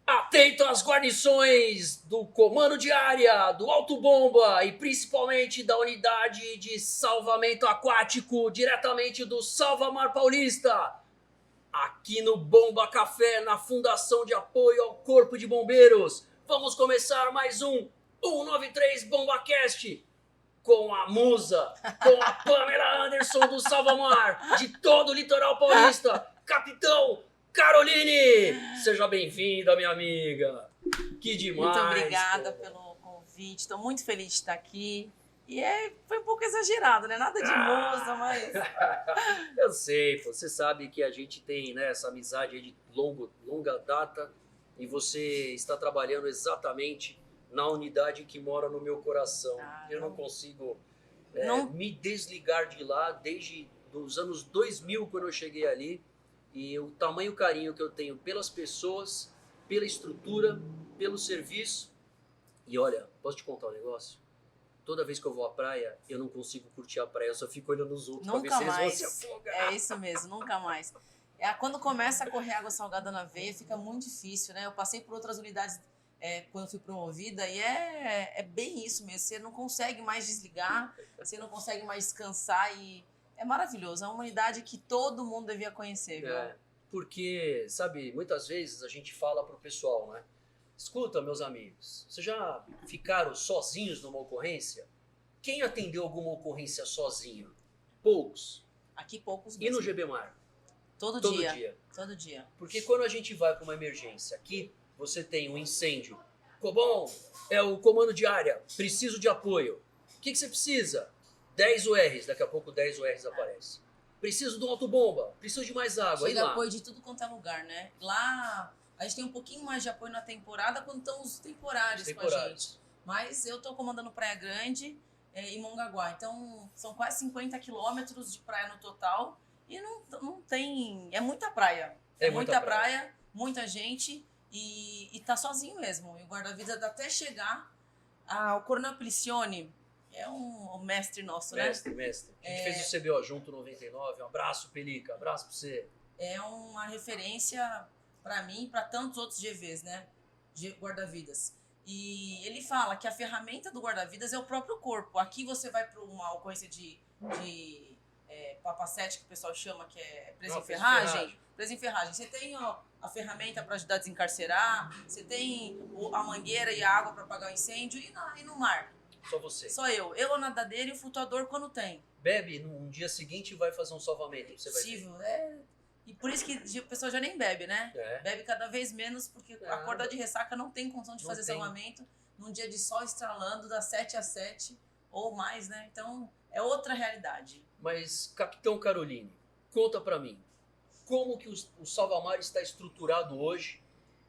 Atento às guarnições do Comando de Área, do Alto Bomba e principalmente da Unidade de Salvamento Aquático, diretamente do Salva-Mar Paulista, aqui no Bomba Café, na Fundação de Apoio ao Corpo de Bombeiros. Vamos começar mais um 193 BombaCast com a musa, com a Pamela Anderson do Salva-Mar, de todo o litoral paulista, Capitão Caroline! Seja bem-vinda, minha amiga. Que demais. Muito obrigada pô. pelo convite. Estou muito feliz de estar aqui. E foi um pouco exagerado, né? Nada de musa, mas... Eu sei, pô. Você sabe que a gente tem, né, essa amizade aí de longa data e você está trabalhando exatamente na unidade que mora no meu coração. Eu não consigo me desligar de lá desde os anos 2000, quando eu cheguei ali. E o tamanho carinho que eu tenho pelas pessoas, pela estrutura, pelo serviço. E olha, posso te contar um negócio? Toda vez que eu vou à praia, eu não consigo curtir a praia, eu só fico olhando os outros pra ver Nunca se eles vão mais. se afogar. É isso mesmo, nunca mais. Quando começa a correr água salgada na veia, fica muito difícil, né? Eu passei por outras unidades quando eu fui promovida e é bem isso mesmo. Você não consegue mais desligar, você não consegue mais descansar e é maravilhoso. É uma unidade que todo mundo devia conhecer, viu? Porque, sabe, muitas vezes a gente fala pro pessoal, né? Escuta, meus amigos, vocês já ficaram sozinhos numa ocorrência? Quem atendeu alguma ocorrência sozinho? Poucos. Aqui poucos E mesmo. no GBMAR? Todo Todo dia. dia. Todo dia. Porque quando a gente vai para uma emergência, aqui você tem um incêndio. Cobom, é o comando de área, preciso de apoio. O que você precisa? 10 URs, daqui a pouco 10 URs aparece. Preciso de um autobomba, preciso de mais água. Chega E lá? apoio de tudo quanto é lugar, né? Lá a gente tem um pouquinho mais de apoio na temporada quando estão os temporários com a gente. Mas eu tô comandando Praia Grande e Mongaguá. Então são quase 50 quilômetros de praia no total. E não tem... É muita praia. É muita praia. Muita gente e tá sozinho mesmo. E o guarda-vidas até chegar... o Coronel Plicione é um mestre nosso, Mestre. A gente fez o CBO junto 99. Um abraço, Pelica. Abraço pra você. É uma referência para mim e para tantos outros GVs, né? De guarda-vidas. E ele fala que a ferramenta do guarda-vidas é o próprio corpo. Aqui você vai para uma ocorrência de papacete, que o pessoal chama, que é presa em ferragem. Presa em ferragem. Você tem a ferramenta para ajudar a desencarcerar, você tem a mangueira e a água para apagar o incêndio, e no mar? Só você. Só eu. Eu, a nadadeira e o flutuador quando tem. Bebe, no dia seguinte vai fazer um salvamento. Você vai ver. E por isso que o pessoal já nem bebe, né? É. Bebe cada vez menos, porque acordar de ressaca não tem condição de fazer salvamento num dia de sol estralando, das 7 às 7 ou mais, né? Então, é outra realidade. Mas, Capitão Caroline, conta pra mim, como que o Salva-Mar está estruturado hoje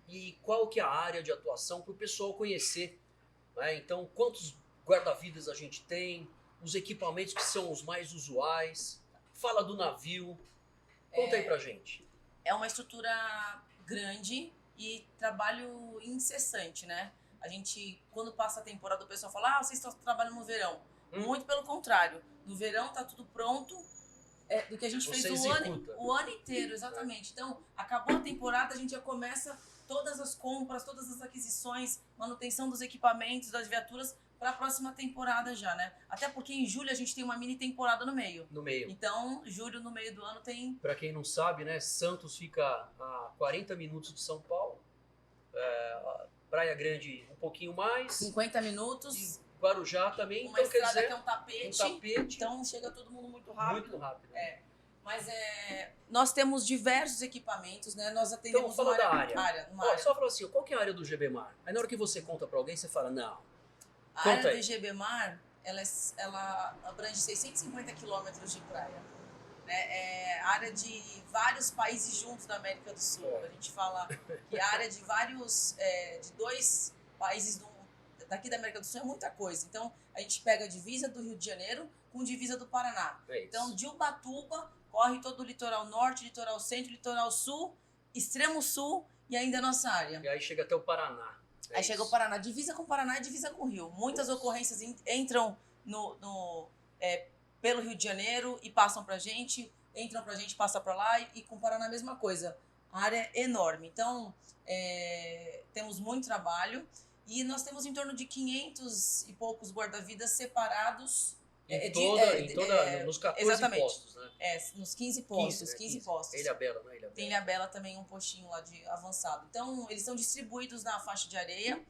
e qual que é a área de atuação para o pessoal conhecer, né? Então, quantos guarda-vidas a gente tem, os equipamentos que são os mais usuais, fala do navio, conta aí pra gente. É uma estrutura grande e trabalho incessante, né? A gente, quando passa a temporada, o pessoal fala, vocês estão trabalhando no verão. Muito pelo contrário, no verão tá tudo pronto, do que a gente fez o ano inteiro, exatamente. Então, acabou a temporada, a gente já começa todas as compras, todas as aquisições, manutenção dos equipamentos, das viaturas, para a próxima temporada já, né? Até porque em julho a gente tem uma mini temporada no meio. Então, julho, no meio do ano, tem... Para quem não sabe, né? Santos fica a 40 minutos de São Paulo. Praia Grande um pouquinho mais. 50 minutos. E Guarujá também. Uma estrada que é um tapete. Então chega todo mundo muito rápido. Muito rápido. Mas nós temos diversos equipamentos, né? Nós atendemos então, fala da área. Só fala assim, qual que é a área do GBMAR? Aí na hora que você conta para alguém, você fala, não. A área do GBMAR, ela abrange 650 quilômetros de praia. É a área de vários países juntos da América do Sul. A gente fala que a área de de 2 países daqui da América do Sul é muita coisa. Então, a gente pega a divisa do Rio de Janeiro com divisa do Paraná. Então, de Ubatuba, corre todo o litoral norte, litoral centro, litoral sul, extremo sul e ainda a nossa área. E aí chega até o Paraná. Aí chega o Paraná, divisa com o Paraná e divisa com o Rio. Muitas ocorrências entram pelo Rio de Janeiro e passam pra gente, entram pra gente, passa pra lá e com o Paraná a mesma coisa. A área é enorme. Então, temos muito trabalho e nós temos em torno de 500 e poucos guarda-vidas separados. Nos 14 exatamente. postos, né? Nos 15 postos, 15 né? postos. Ilhabela, não é Ilhabela? Tem Ilhabela também, um postinho lá de avançado. Então, eles são distribuídos na faixa de areia,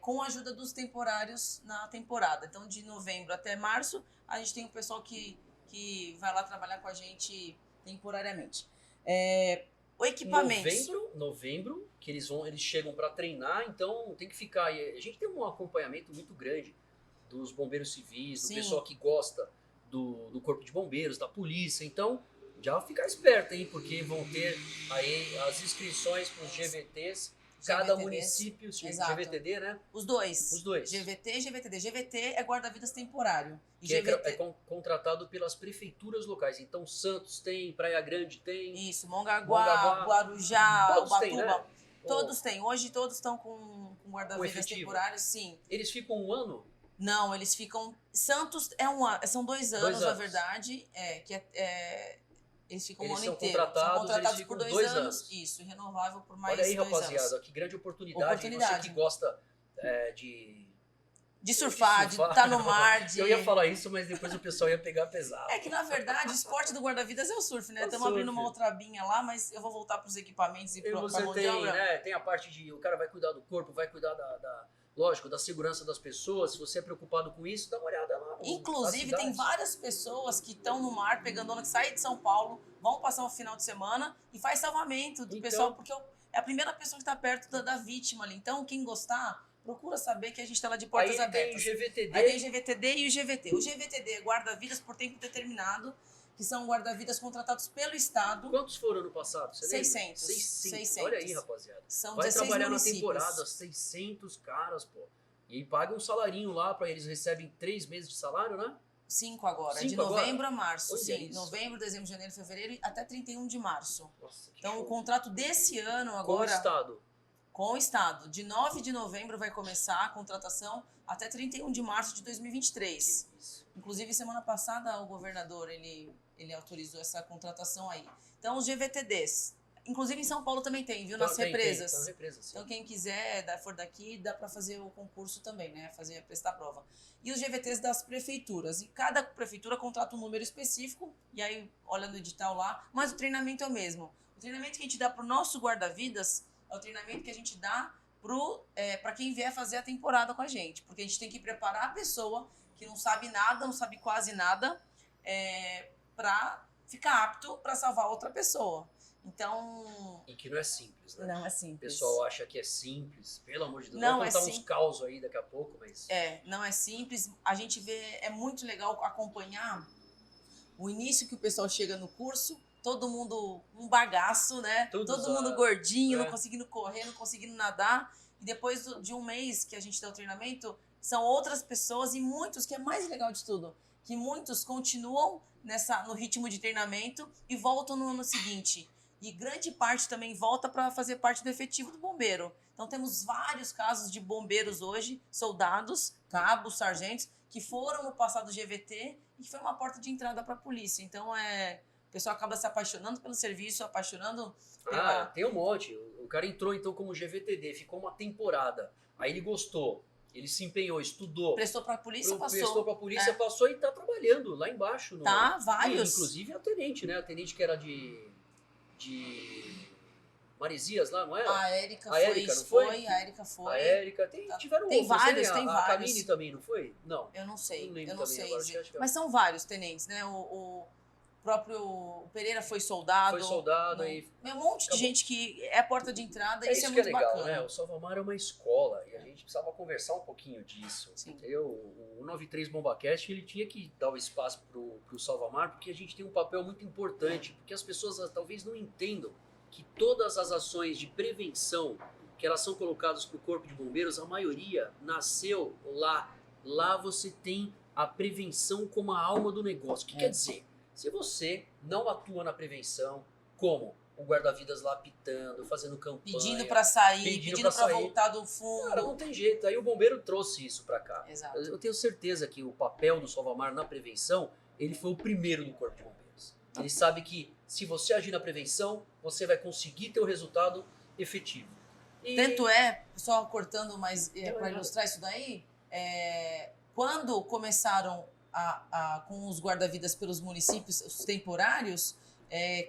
com a ajuda dos temporários na temporada. Então, de novembro até março, a gente tem o pessoal que vai lá trabalhar com a gente temporariamente. O equipamento. Novembro, que eles chegam para treinar, então tem que ficar. A gente tem um acompanhamento muito grande dos bombeiros civis, do Sim. pessoal que gosta do corpo de bombeiros, da polícia. Então, já ficar esperto, hein? Porque vão ter aí as inscrições para os GVTs. Cada GVTDs, município, exato. GVTD, né? Os dois. GVT e GVTD. GVT é guarda-vidas temporário. E que GVT... é contratado pelas prefeituras locais. Então, Santos tem, Praia Grande tem. Isso, Mongaguá, Guarujá, todos Ubatuba. têm, né? Todos têm. Hoje todos estão com guarda-vidas temporários, sim. Eles ficam um ano? Não, eles ficam... Santos são 2 anos, na verdade. Eles ficam um ano inteiro. São contratados por 2 anos. Isso, renovável por mais 2 anos. Olha aí, rapaziada, que grande oportunidade. Você que gosta de surfar, de estar no mar. Eu ia falar isso, mas depois o pessoal ia pegar pesado. É que, na verdade, o esporte do guarda-vidas é o surf, né? Estamos abrindo uma outra abinha lá, mas eu vou voltar para os equipamentos e para a mão de obra. Né, tem a parte de... O cara vai cuidar do corpo, vai cuidar lógico, da segurança das pessoas. Se você é preocupado com isso, dá uma olhada lá. Inclusive, tem várias pessoas que estão no mar, pegando onda, que saem de São Paulo, vão passar um final de semana e faz salvamento do pessoal, porque é a primeira pessoa que está perto da vítima ali. Então, quem gostar, procura saber que a gente está lá de portas abertas. Tem o GVTD. Aí tem o GVTD e o GVT. O GVTD é guarda-vidas por tempo determinado, que são guarda-vidas contratados pelo Estado. Quantos foram ano passado? Você 600. 600. Olha aí, rapaziada. São vai 16 trabalhar municípios. Na temporada, 600 caras, pô. E paga um salarinho lá, para eles recebem 3 meses de salário, né? 5 agora, 5 de novembro a março. Olha sim, isso. Novembro, dezembro, janeiro, fevereiro, até 31 de março. Nossa, então, show. O contrato desse ano agora... Com o Estado. Com o Estado. De 9 de novembro vai começar a contratação até 31 de março de 2023. Isso. Inclusive, semana passada, o governador, ele autorizou essa contratação aí. Então, os GVTDs... Inclusive em São Paulo também tem, viu? Nas represas. Tem, represas, sim. Então quem quiser, for daqui, dá para fazer o concurso também, né? Prestar a prova. E os GVTs das prefeituras. E cada prefeitura contrata um número específico, e aí olha no edital lá, mas o treinamento é o mesmo. O treinamento que a gente dá pro nosso guarda-vidas é o treinamento que a gente dá para quem vier fazer a temporada com a gente. Porque a gente tem que preparar a pessoa que não sabe nada, não sabe quase nada, para ficar apto para salvar outra pessoa. Então... E que não é simples, né? Não é simples. O pessoal acha que é simples, pelo amor de Deus. Não, vou contar uns causos aí daqui a pouco, mas... não é simples. A gente vê, é muito legal acompanhar o início que o pessoal chega no curso, todo mundo um bagaço, né? Todo mundo gordinho, não conseguindo correr, não conseguindo nadar. E depois de um mês que a gente dá o treinamento, são outras pessoas e muitos, que é mais legal de tudo, que muitos continuam no ritmo de treinamento e voltam no ano seguinte. E grande parte também volta para fazer parte do efetivo do bombeiro. Então temos vários casos de bombeiros hoje, soldados, cabos, sargentos, que foram no passado GVT e que foi uma porta de entrada para a polícia. Então o pessoal acaba se apaixonando pelo serviço, apaixonando pela... tem um monte. O cara entrou então como GVTD, ficou uma temporada. Aí ele gostou, ele se empenhou, estudou. Prestou para a polícia, passou. Prestou para a polícia, passou e está trabalhando lá embaixo. Vários. Inclusive a tenente, né? A tenente que era de Maresias lá, não era? A Érica não foi? A Érica foi. A Érica, tiveram outros, vários, né? tem a vários. Camille também, não foi? Não. Eu não sei, Agora, mas são vários tenentes, né? O próprio Pereira foi soldado. Foi soldado e... Um monte de gente que é a porta de entrada, isso é muito legal, bacana. Né? O Salvamar é uma escola e a gente precisava conversar um pouquinho disso. Sim. O 93 BombaCast, ele tinha que dar o espaço pro Salvamar, porque a gente tem um papel muito importante, porque as pessoas talvez não entendam que todas as ações de prevenção que elas são colocadas para o Corpo de Bombeiros, a maioria nasceu lá. Lá você tem a prevenção como a alma do negócio. O que quer dizer? Se você não atua na prevenção, como o guarda-vidas lá pitando, fazendo campanha... Pedindo para sair, pedindo para voltar do fundo... Cara, não tem jeito. Aí o bombeiro trouxe isso para cá. Exato. Eu tenho certeza que o papel do Salvamar na prevenção, ele foi o primeiro do Corpo de Bombeiros. Ele sabe que se você agir na prevenção, você vai conseguir ter o resultado efetivo. Tanto só cortando, mas para ilustrar isso daí, quando começaram com os guarda-vidas pelos municípios, os temporários,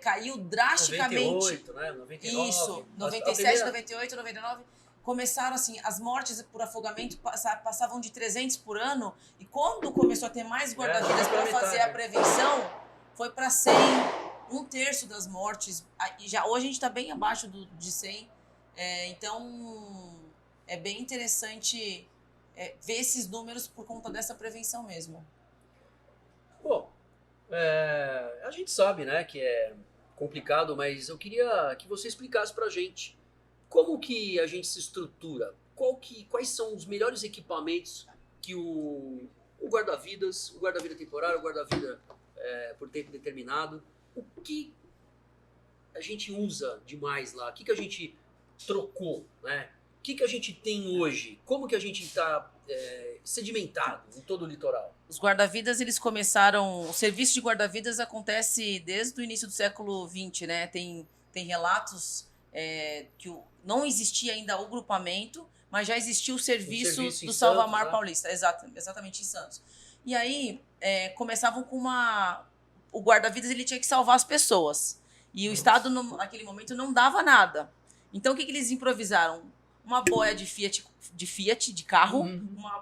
caiu drasticamente. 98, né? 99. Isso, 97, 98, 99. Começaram assim, as mortes por afogamento passavam de 300 por ano, e quando começou a ter mais guarda-vidas para fazer a prevenção, foi para 100, um terço das mortes. E hoje a gente está bem abaixo de 100. Então, é bem interessante ver esses números por conta dessa prevenção mesmo. Bom, a gente sabe, né, que é complicado, mas eu queria que você explicasse pra gente como que a gente se estrutura, quais são os melhores equipamentos que o guarda-vidas, o guarda-vida temporário, o guarda-vida por tempo determinado, o que a gente usa demais lá, o que a gente trocou, né? O que a gente tem hoje? Como que a gente está sedimentado em todo o litoral? Os guarda-vidas, eles começaram... O serviço de guarda-vidas acontece desde o início do século XX, né? Tem relatos que não existia ainda o grupamento, mas já existia o serviço do Salva Mar Paulista. Exatamente, em Santos. E aí, começavam com o guarda-vidas, ele tinha que salvar as pessoas. E o Estado, naquele momento, não dava nada. Então, o que eles improvisaram? Uma boia de Fiat, de carro, uma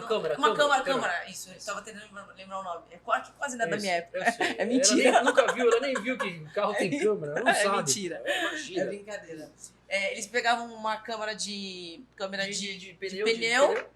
câmara. Isso, eu estava tentando lembrar o nome. É quase nada da minha época. É mentira. Ela nunca viu, ela nem viu que o carro tem câmera. Ela não sabe. Mentira. Imagina. É brincadeira. Eles pegavam uma câmera de pneu,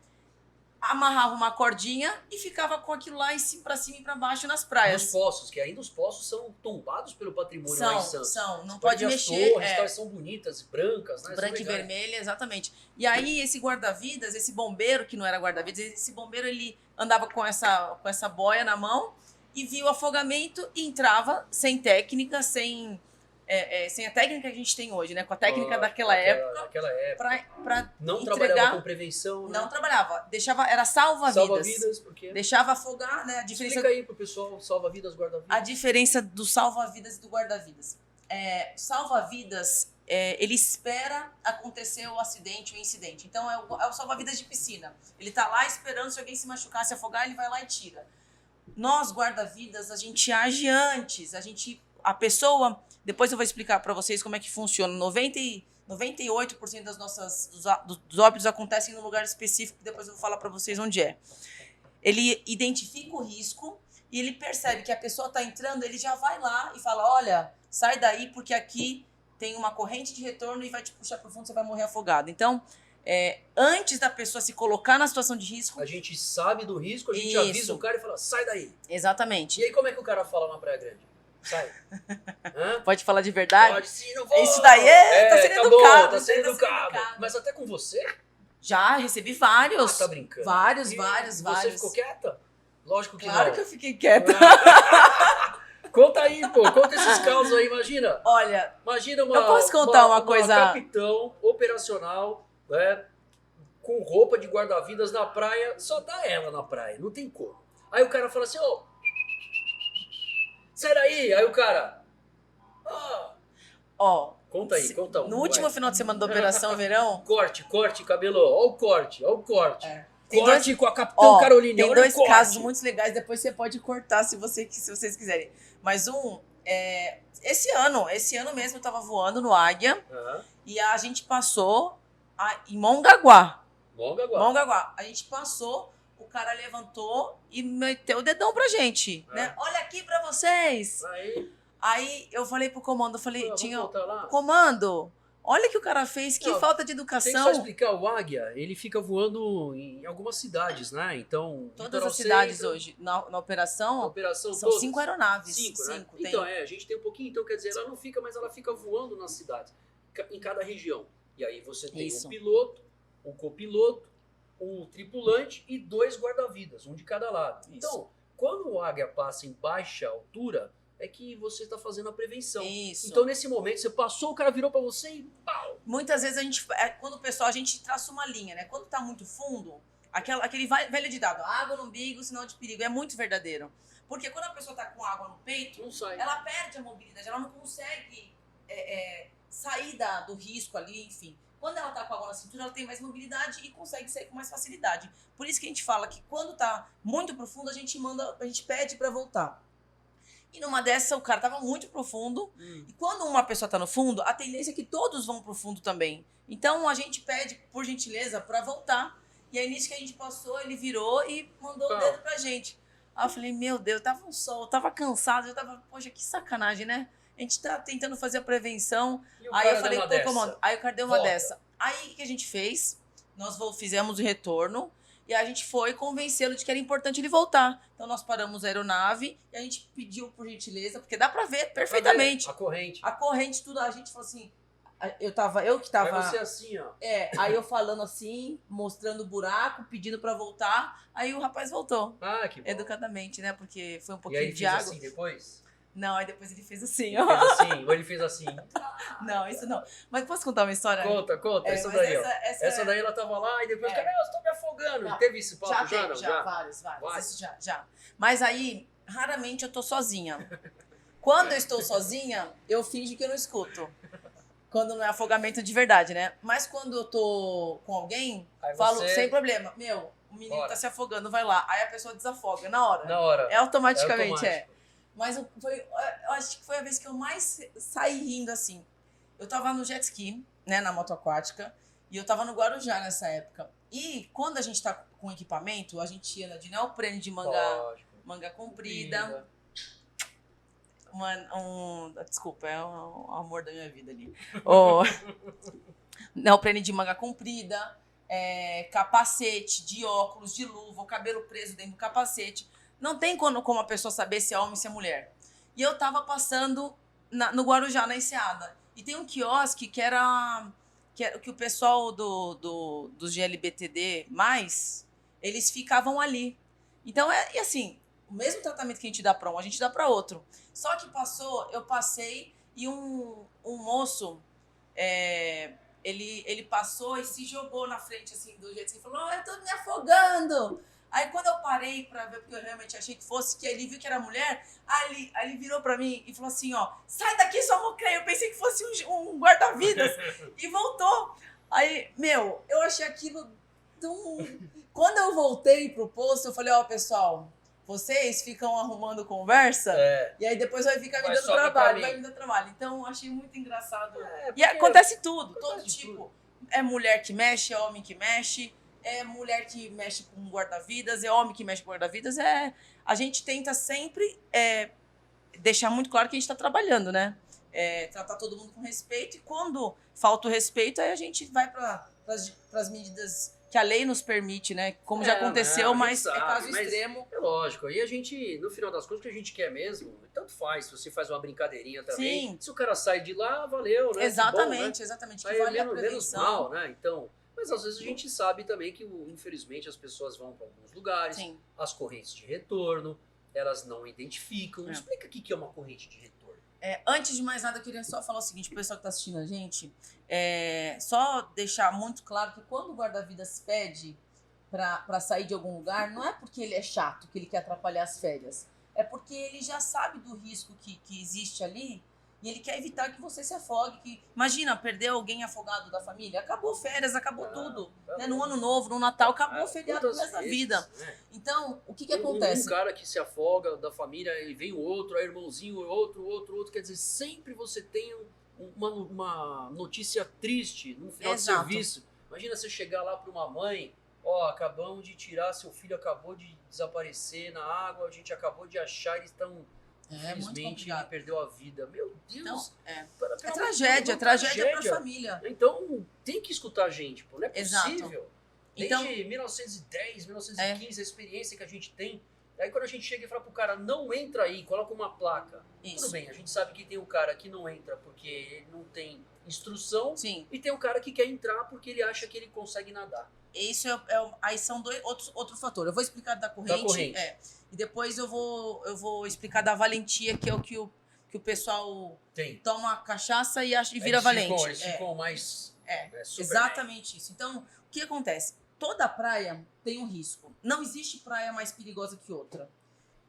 amarravam uma cordinha e ficava com aquilo lá pra cima e pra baixo nas praias. Os poços, que ainda os poços são tombados pelo patrimônio lá em Santos. Não pode mexer. As torres são bonitas, brancas, né? Branca e vermelha, exatamente. E aí esse guarda-vidas, esse bombeiro, que não era guarda-vidas, esse bombeiro, ele andava com essa boia na mão e via o afogamento e entrava sem técnica, sem a técnica que a gente tem hoje, né? Com a técnica daquela época. Pra não entregar, trabalhava com prevenção, né? Não trabalhava. Era salva-vidas. Salva-vidas, porque... Deixava afogar, né? A diferença... Explica aí pro pessoal, salva-vidas, guarda-vidas. A diferença do salva-vidas e do guarda-vidas. Salva-vidas, ele espera acontecer o acidente, o incidente. Então, é o salva-vidas de piscina. Ele tá lá esperando, se alguém se machucar, se afogar, ele vai lá e tira. Nós, guarda-vidas, a gente age antes. A pessoa... Depois eu vou explicar para vocês como é que funciona. 98% dos óbitos acontecem num lugar específico, que depois eu vou falar para vocês onde é. Ele identifica o risco e ele percebe que a pessoa está entrando, ele já vai lá e fala, olha, sai daí porque aqui tem uma corrente de retorno e vai te puxar para o fundo, você vai morrer afogado. Então, antes da pessoa se colocar na situação de risco... A gente sabe do risco, a gente avisa o cara e fala, sai daí. Exatamente. E aí como é que o cara fala na Praia Grande? Sai. Pode falar de verdade? Pode sim, não vou. Isso daí tá sendo educado. Tá sendo educado. Mas até com você? Já, recebi vários. Tá brincando. Vários. Você ficou quieta? Lógico que não. Claro que eu fiquei quieta. Conta aí, pô. Conta esses casos aí, imagina. Olha, imagina eu posso contar uma coisa... Uma capitão operacional, né, com roupa de guarda-vidas na praia, só tá ela na praia, não tem como. Aí o cara fala assim, sai daí! Aí o cara... Conta aí, conta um. No último final de semana da Operação Verão... Corte, cabelo. Ó o corte. Corte com a Capitã Carolina. Tem dois casos muito legais, depois você pode cortar se vocês quiserem. Mas esse ano mesmo eu tava voando no Águia e a gente passou em Mongaguá. A gente passou... O cara levantou e meteu o dedão pra gente, né? Olha aqui pra vocês. Aí eu falei pro comando, comando, olha o que o cara fez, que falta de educação. Tem que só explicar, o Águia, ele fica voando em algumas cidades, né? Então, todas as cidades hoje, na operação são todas? 5 aeronaves. 5, né? Então, a gente tem um pouquinho, então quer dizer, ela não fica, mas ela fica voando nas cidades, em cada região. E aí você tem um piloto, um copiloto, um tripulante e 2 guarda-vidas, um de cada lado. Então, quando o Águia passa em baixa altura, é que você está fazendo a prevenção. Então, nesse momento, você passou, o cara virou para você e pau! Muitas vezes, quando o pessoal, a gente traça uma linha, né? Quando tá muito fundo, aquele velho ditado, água no umbigo, sinal de perigo, é muito verdadeiro. Porque quando a pessoa tá com água no peito, não sai. Ela perde a mobilidade, ela não consegue sair do risco ali, enfim. Quando ela tá com água na cintura, ela tem mais mobilidade e consegue sair com mais facilidade. Por isso que a gente fala que quando tá muito profundo, a gente pede para voltar. E numa dessa, o cara tava muito profundo. E quando uma pessoa tá no fundo, a tendência é que todos vão pro fundo também. Então a gente pede, por gentileza, para voltar. E aí nisso que a gente passou, ele virou e mandou o dedo pra gente. Aí eu falei, meu Deus, tava um sol, eu tava cansado, eu tava, poxa, que sacanagem, né? A gente tá tentando fazer a prevenção. Aí eu falei, pô, comando. Aí o cara deu uma dessa. Aí o que a gente fez? Nós fizemos o retorno e a gente foi convencê-lo de que era importante ele voltar. Então nós paramos a aeronave e a gente pediu por gentileza, porque dá pra ver perfeitamente. A corrente. A corrente, tudo. A gente falou assim, eu que tava. Vai você assim, ó. Aí eu falando assim, mostrando o buraco, pedindo pra voltar. Aí o rapaz voltou. Ah, que bom. Educadamente, né? Porque foi um E pouquinho aí ele de fez água. assim depois? Não, aí depois ele fez assim, Ele ó. fez assim, ou ele fez assim. Não, isso não. Mas posso contar uma história? Conta, essa mas daí, ó. essa Essa daí ela tava lá e depois, cara, eu estou me afogando. Já. Teve esse papo já, teve, não? já, vários. Vai. Isso já. Mas aí, raramente eu tô sozinha. Quando eu estou sozinha, eu finjo que eu não escuto. Quando não é afogamento de verdade, né? Mas quando eu tô com alguém, Aí falo você- sem problema. Meu, o menino Bora. tá se afogando, vai lá. Aí a pessoa desafoga na hora. Na hora. É automaticamente, automático. Mas eu acho que foi a vez que eu mais saí rindo assim. Eu tava no jet ski, né, na moto aquática, e eu tava no Guarujá nessa época. E quando a gente tá com equipamento, a gente anda de neoprene de Lógico. manga comprida. Desculpa, é o amor da minha vida ali. Neoprene de manga comprida, capacete, de óculos, de luva, o cabelo preso dentro do capacete. Não tem como a pessoa saber se é homem ou se é mulher. E eu tava passando no Guarujá, na Enseada. E tem um quiosque que o pessoal dos GLBTD+, eles ficavam ali. Então, e assim, o mesmo tratamento que a gente dá para um, a gente dá para outro. Só que eu passei e um moço, ele passou e se jogou na frente, assim, do jeito que falou, eu tô me afogando. Aí quando eu parei pra ver, porque eu realmente achei que ele viu que era mulher, aí ele virou pra mim e falou assim, ó, sai daqui, sua mocreia. Eu pensei que fosse um guarda-vidas e voltou. Aí, meu, eu achei aquilo Quando eu voltei pro posto, eu falei, ó, pessoal, vocês ficam arrumando conversa e aí depois vai ficar me dando trabalho, vai me dar trabalho. Então, eu achei muito engraçado. E acontece tudo, todo tipo. É mulher que mexe, é homem que mexe, é mulher que mexe com guarda-vidas, é homem que mexe com guarda-vidas. A gente tenta sempre deixar muito claro que a gente está trabalhando, né? Tratar todo mundo com respeito. E quando falta o respeito, aí a gente vai para as medidas que a lei nos permite, né? Como já aconteceu, mas sabe, é caso extremo. É lógico. E a gente, no final das contas, o que a gente quer mesmo, tanto faz. Se você faz uma brincadeirinha também. Sim. Se o cara sai de lá, valeu, né? Exatamente, que bom, né? exatamente. Aí Que vale a menos prevenção. mal, né? Então, mas às vezes a gente sabe também que, infelizmente, as pessoas vão para alguns lugares, Sim. as correntes de retorno, elas não identificam. Explica o que é uma corrente de retorno. Antes de mais nada, eu queria só falar o seguinte, pro pessoal que tá assistindo a gente, só deixar muito claro que quando o guarda-vidas pede para sair de algum lugar, não é porque ele é chato, que ele quer atrapalhar as férias. É porque ele já sabe do risco que existe ali e ele quer evitar que você se afogue. Imagina, perder alguém afogado da família. Acabou férias, acabou tudo. Né? No ano novo, no Natal, acabou o feriado do resto da vida. Né? Então, o que acontece? Um cara que se afoga da família e vem o outro, aí irmãozinho, outro. Quer dizer, sempre você tem uma notícia triste no final de serviço. Imagina você chegar lá para uma mãe, acabamos de tirar, seu filho acabou de desaparecer na água, a gente acabou de achar, eles estão... Infelizmente, ele perdeu a vida. Meu Deus! Então, é tragédia para a família. Então, tem que escutar a gente, pô. Não é possível. Exato. Desde Então, 1910, 1915, a experiência que a gente tem. Aí quando a gente chega e fala pro cara, não entra aí, coloca uma placa. Isso. Tudo bem, a gente sabe que tem um cara que não entra porque ele não tem instrução. Sim. E tem um cara que quer entrar porque ele acha que ele consegue nadar. Isso aí são outro fator. Eu vou explicar da corrente. E depois eu vou explicar da valentia, que é o que o pessoal toma cachaça e vira valente. Eles ficam mais... Exatamente isso. Então, o que acontece? Toda praia tem um risco. Não existe praia mais perigosa que outra.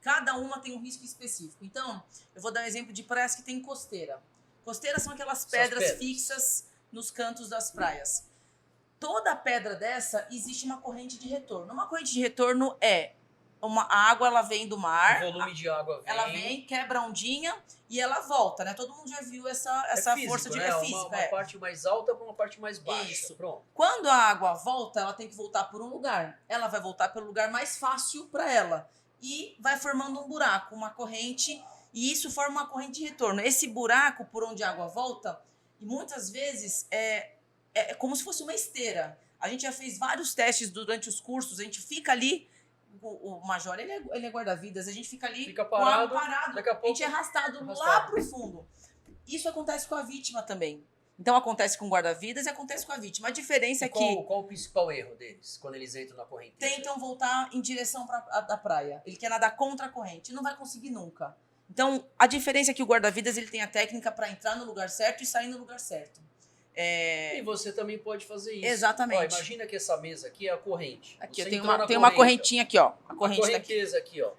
Cada uma tem um risco específico. Então, eu vou dar um exemplo de praias que tem costeira. Costeiras são aquelas Essas pedras fixas nos cantos das praias. Toda pedra dessa existe uma corrente de retorno. Uma corrente de retorno a água, ela vem do mar. O volume de água vem. Ela vem, quebra a ondinha e ela volta, né? Todo mundo já viu essa físico, força de... né? É físico, uma parte mais alta para uma parte mais baixa. Isso. Pronto. Quando a água volta, ela tem que voltar por um lugar. Ela vai voltar pelo lugar mais fácil para ela. E vai formando um buraco, uma corrente, e isso forma uma corrente de retorno. Esse buraco por onde a água volta, e muitas vezes é como se fosse uma esteira. A gente já fez vários testes durante os cursos, a gente fica ali, o Major, ele é guarda-vidas, a gente fica ali parado, daqui a pouco a gente é arrastado lá pro fundo. Isso acontece com a vítima também. Então acontece com o guarda-vidas e acontece com a vítima. A diferença é que... Qual o principal erro deles quando eles entram na corrente? Tentam voltar em direção da praia. Ele quer nadar contra a corrente. Não vai conseguir nunca. Então, a diferença é que o guarda-vidas ele tem a técnica para entrar no lugar certo e sair no lugar certo. E você também pode fazer isso. Exatamente. Ó, imagina que essa mesa aqui é a corrente. Aqui Você tem uma correntinha aqui, ó. A correnteza aqui, ó.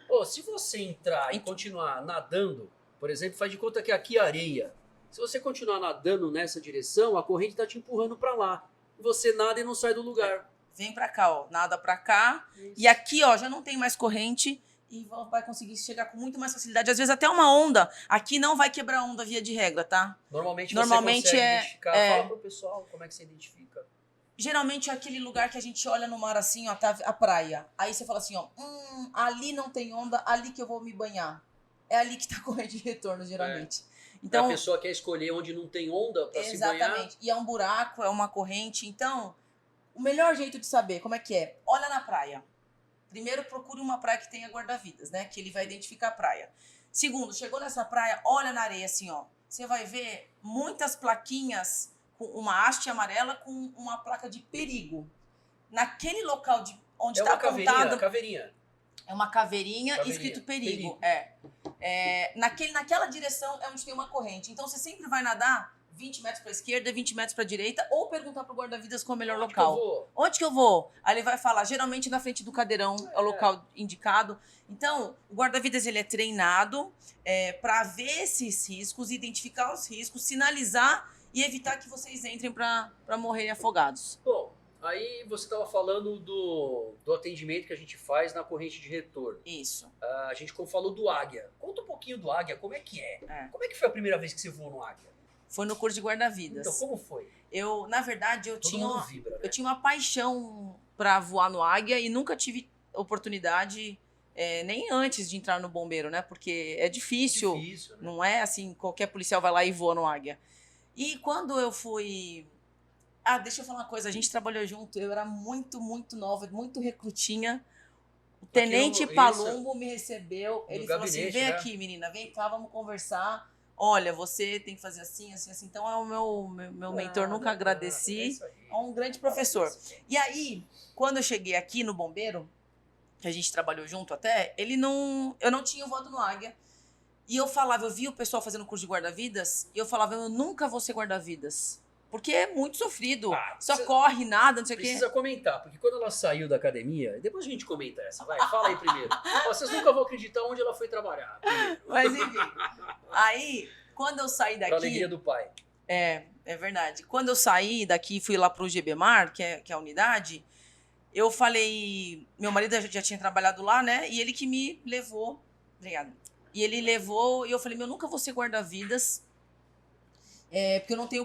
Ô, se você entrar e continuar nadando, por exemplo, faz de conta que aqui é areia. Se você continuar nadando nessa direção, a corrente está te empurrando para lá. Você nada e não sai do lugar. Vem para cá, ó. Nada para cá. Isso. E aqui, ó, já não tem mais corrente e vai conseguir chegar com muito mais facilidade. Às vezes até uma onda. Aqui não vai quebrar onda via de regra, tá? Normalmente você consegue identificar. Fala pro pessoal como é que você identifica. Geralmente é aquele lugar que a gente olha no mar assim, ó, tá a praia. Aí você fala assim, ó, ali não tem onda, ali que eu vou me banhar. É ali que tá a corrente de retorno, geralmente. Então, a pessoa quer escolher onde não tem onda para se banhar. Exatamente. E é um buraco, é uma corrente. Então, o melhor jeito de saber como é que é, olha na praia. Primeiro, procure uma praia que tenha guarda-vidas, né? Que ele vai identificar a praia. Segundo, chegou nessa praia, olha na areia assim, ó. Você vai ver muitas plaquinhas com uma haste amarela com uma placa de perigo. Naquele local onde está apontado... Caveirinha. É uma caveirinha escrito perigo. Naquela direção é onde tem uma corrente. Então, você sempre vai nadar 20 metros para a esquerda, 20 metros para a direita, ou perguntar para o guarda-vidas qual é o melhor local. Onde que eu vou? Aí ele vai falar, geralmente na frente do cadeirão é o local indicado. Então, o guarda-vidas ele é treinado para ver esses riscos, identificar os riscos, sinalizar e evitar que vocês entrem para morrerem afogados. Bom, aí você estava falando do atendimento que a gente faz na corrente de retorno. Isso. A gente falou do Águia. Conta um pouquinho do Águia, como é que é? Como é que foi a primeira vez que você voou no Águia? Foi no curso de guarda-vidas. Então, como foi? Na verdade, Todo mundo vibra, né? eu tinha uma paixão para voar no Águia e nunca tive oportunidade, nem antes de entrar no bombeiro, né? Porque é difícil, né? Não é assim, qualquer policial vai lá e voa no Águia. E quando eu fui... deixa eu falar uma coisa, a gente trabalhou junto, eu era muito, muito nova, muito recrutinha. O tenente Palumbo me recebeu, ele falou assim, vem aqui, menina, vem cá, vamos conversar. Olha, você tem que fazer assim, assim, assim. Então, é o meu mentor, nunca agradeci. É um grande professor. E aí, quando eu cheguei aqui no bombeiro, que a gente trabalhou junto até, eu não tinha voado no Águia. E eu via o pessoal fazendo curso de guarda-vidas, e eu falava, eu nunca vou ser guarda-vidas. Porque é muito sofrido. Corre, nada, não sei o quê. Precisa comentar, porque quando ela saiu da academia, depois a gente comenta essa, vai, fala aí primeiro. Vocês nunca vão acreditar onde ela foi trabalhar. Mas enfim, aí, quando eu saí daqui... Pra alegria do pai. É verdade. Quando eu saí daqui e fui lá pro GBMAR, que é a unidade, eu falei... Meu marido já tinha trabalhado lá, né? E ele que me levou... Obrigada. E ele levou, e eu falei, eu nunca vou ser guarda-vidas, porque eu não tenho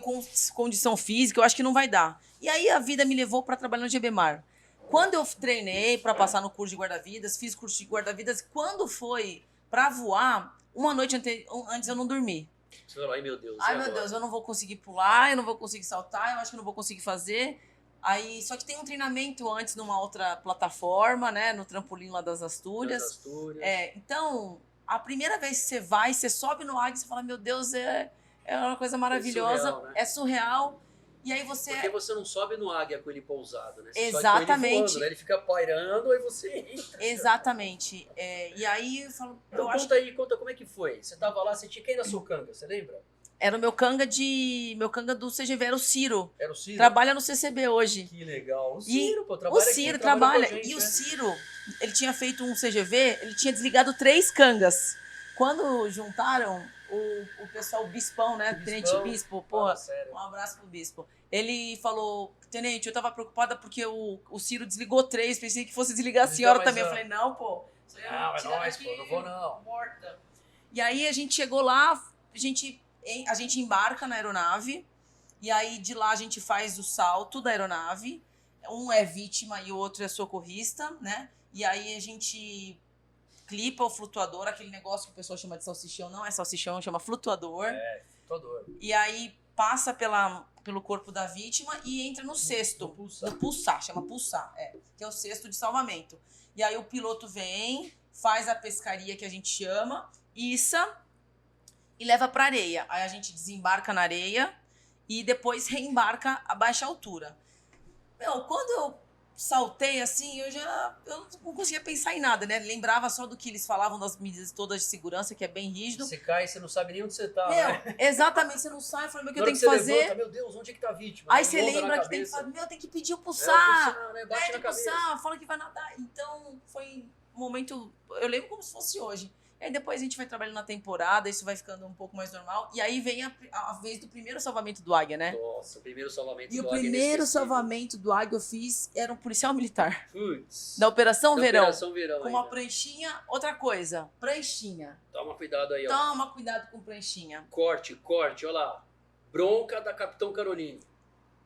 condição física, eu acho que não vai dar. E aí a vida me levou para trabalhar no GBMAR. Quando eu treinei para passar no curso de guarda-vidas, fiz curso de guarda-vidas, quando foi para voar, uma noite antes eu não dormi. Você falou, ai meu Deus. Ai meu Deus, eu não vou conseguir pular, eu não vou conseguir saltar, eu acho que eu não vou conseguir fazer. Aí, só que tem um treinamento antes numa outra plataforma, né, no trampolim lá das Astúrias. Então, a primeira vez que você sobe no Águia, você fala, meu Deus, é uma coisa maravilhosa, surreal, né? É surreal. E aí você... Porque você não sobe no Águia com ele pousado, né? Você Exatamente. sobe com ele voando, né? Ele fica pairando, aí você entra. Exatamente. E aí eu falo... Conta como é que foi. Você tava lá, você tinha quem na sua canga, você lembra? Era o meu canga do CGV, era o Ciro. Era o Ciro? Trabalha no CCB hoje. Que legal. O Ciro, trabalha aqui. O Ciro trabalha. Gente, e o Ciro, ele tinha feito um CGV, ele tinha desligado 3 cangas. Quando juntaram o pessoal, o Bispão, né? O Tenente Bispão. Bispo, Fala porra. sério. Um abraço pro Bispo. Ele falou, Tenente, eu tava preocupada porque o Ciro desligou 3, pensei que fosse desligar a senhora Então, mas, também. Eu ó, falei, não, pô. Isso aí eu não, é tirar nóis, daqui pô, não vou não. Morta. E aí a gente chegou lá, a gente embarca na aeronave, e aí de lá a gente faz o salto da aeronave. Um é vítima e o outro é socorrista, né? E aí a gente clipa o flutuador, aquele negócio que o pessoal chama de salsichão, não é salsichão, chama flutuador. Tô doido. E aí passa pelo corpo da vítima e entra no cesto. No pulsar, chama pulsar, que é o cesto de salvamento. E aí o piloto vem, faz a pescaria que a gente chama, issa e leva pra areia. Aí a gente desembarca na areia e depois reembarca a baixa altura. Meu, quando eu saltei assim, eu não conseguia pensar em nada, né? Lembrava só do que eles falavam das medidas todas de segurança, que é bem rígido. Você cai e você não sabe nem onde você tá, Meu, né? exatamente, você não sabe, eu falei, meu, o que eu Na hora tenho que você fazer? levanta, meu Deus, onde é que tá a vítima? Aí Tem você onda na lembra que tem que cabeça. fazer, meu, tem que pedir o É, pulsar. pulsar, né? Bate na Pede cabeça. pulsar, fala que vai nadar. Então, foi um momento, eu lembro como se fosse hoje. E aí depois a gente vai trabalhando na temporada, isso vai ficando um pouco mais normal. E aí vem a vez do primeiro salvamento do Águia, né? Nossa, o primeiro salvamento E do o Águia primeiro inesquecível. salvamento do Águia eu fiz, era um policial militar. Putz. Da Operação Da Verão. Operação Verão Com uma ainda. pranchinha, outra coisa, pranchinha. Toma cuidado aí, ó. Toma cuidado com pranchinha. Corte, olha lá. Bronca da Capitão Caroline.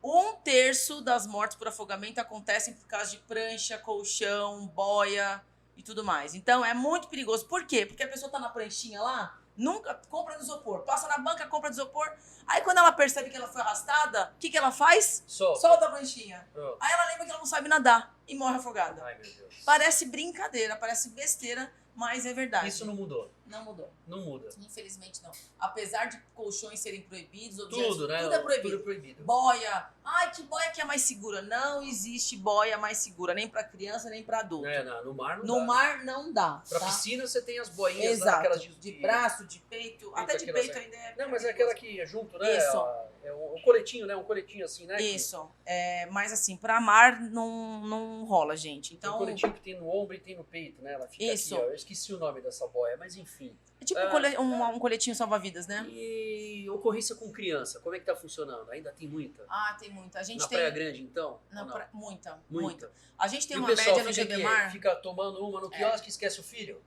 1/3 das mortes por afogamento acontecem por causa de prancha, colchão, boia e tudo mais. Então é muito perigoso. Por quê? Porque a pessoa tá na pranchinha lá, nunca compra no isopor, passa na banca, compra no isopor. Aí quando ela percebe que ela foi arrastada, o que ela faz? Solta a pranchinha. Pronto. Aí ela lembra que ela não sabe nadar e morre afogada. Ai, meu Deus. Parece brincadeira, parece besteira, mas é verdade. Isso não mudou. Não mudou. Não muda. Infelizmente não. Apesar de colchões serem proibidos, objetos, Tudo, né? tudo é proibido. Tudo é proibido. Boia. Ai, que boia que é mais segura? Não existe boia mais segura, nem pra criança, nem pra adulto. No mar não No dá. mar não dá. Pra tá? piscina você tem as boinhas, Exato. aquelas De braço, de peito. Até de aquelas peito aí. ainda é. Não, mas é aquela que é junto, né? Isso. É um coletinho, né? Um coletinho assim, né? Isso. É, mas assim, pra mar não rola, gente. Tem Então. um coletinho que tem no ombro e tem no peito, né? Ela fica Isso. aqui, ó. Eu esqueci o nome dessa boia, mas enfim. É tipo um coletinho salva-vidas, né? E ocorrência com criança, como é que tá funcionando? Ainda tem muita? Ah, tem muita. A gente Na tem. Praia Grande, então? Na Ou não? pra- Muita, Muita. muita. A gente tem E o uma pessoal média no fica, Gebemar. fica tomando uma no quiosque e esquece o filho?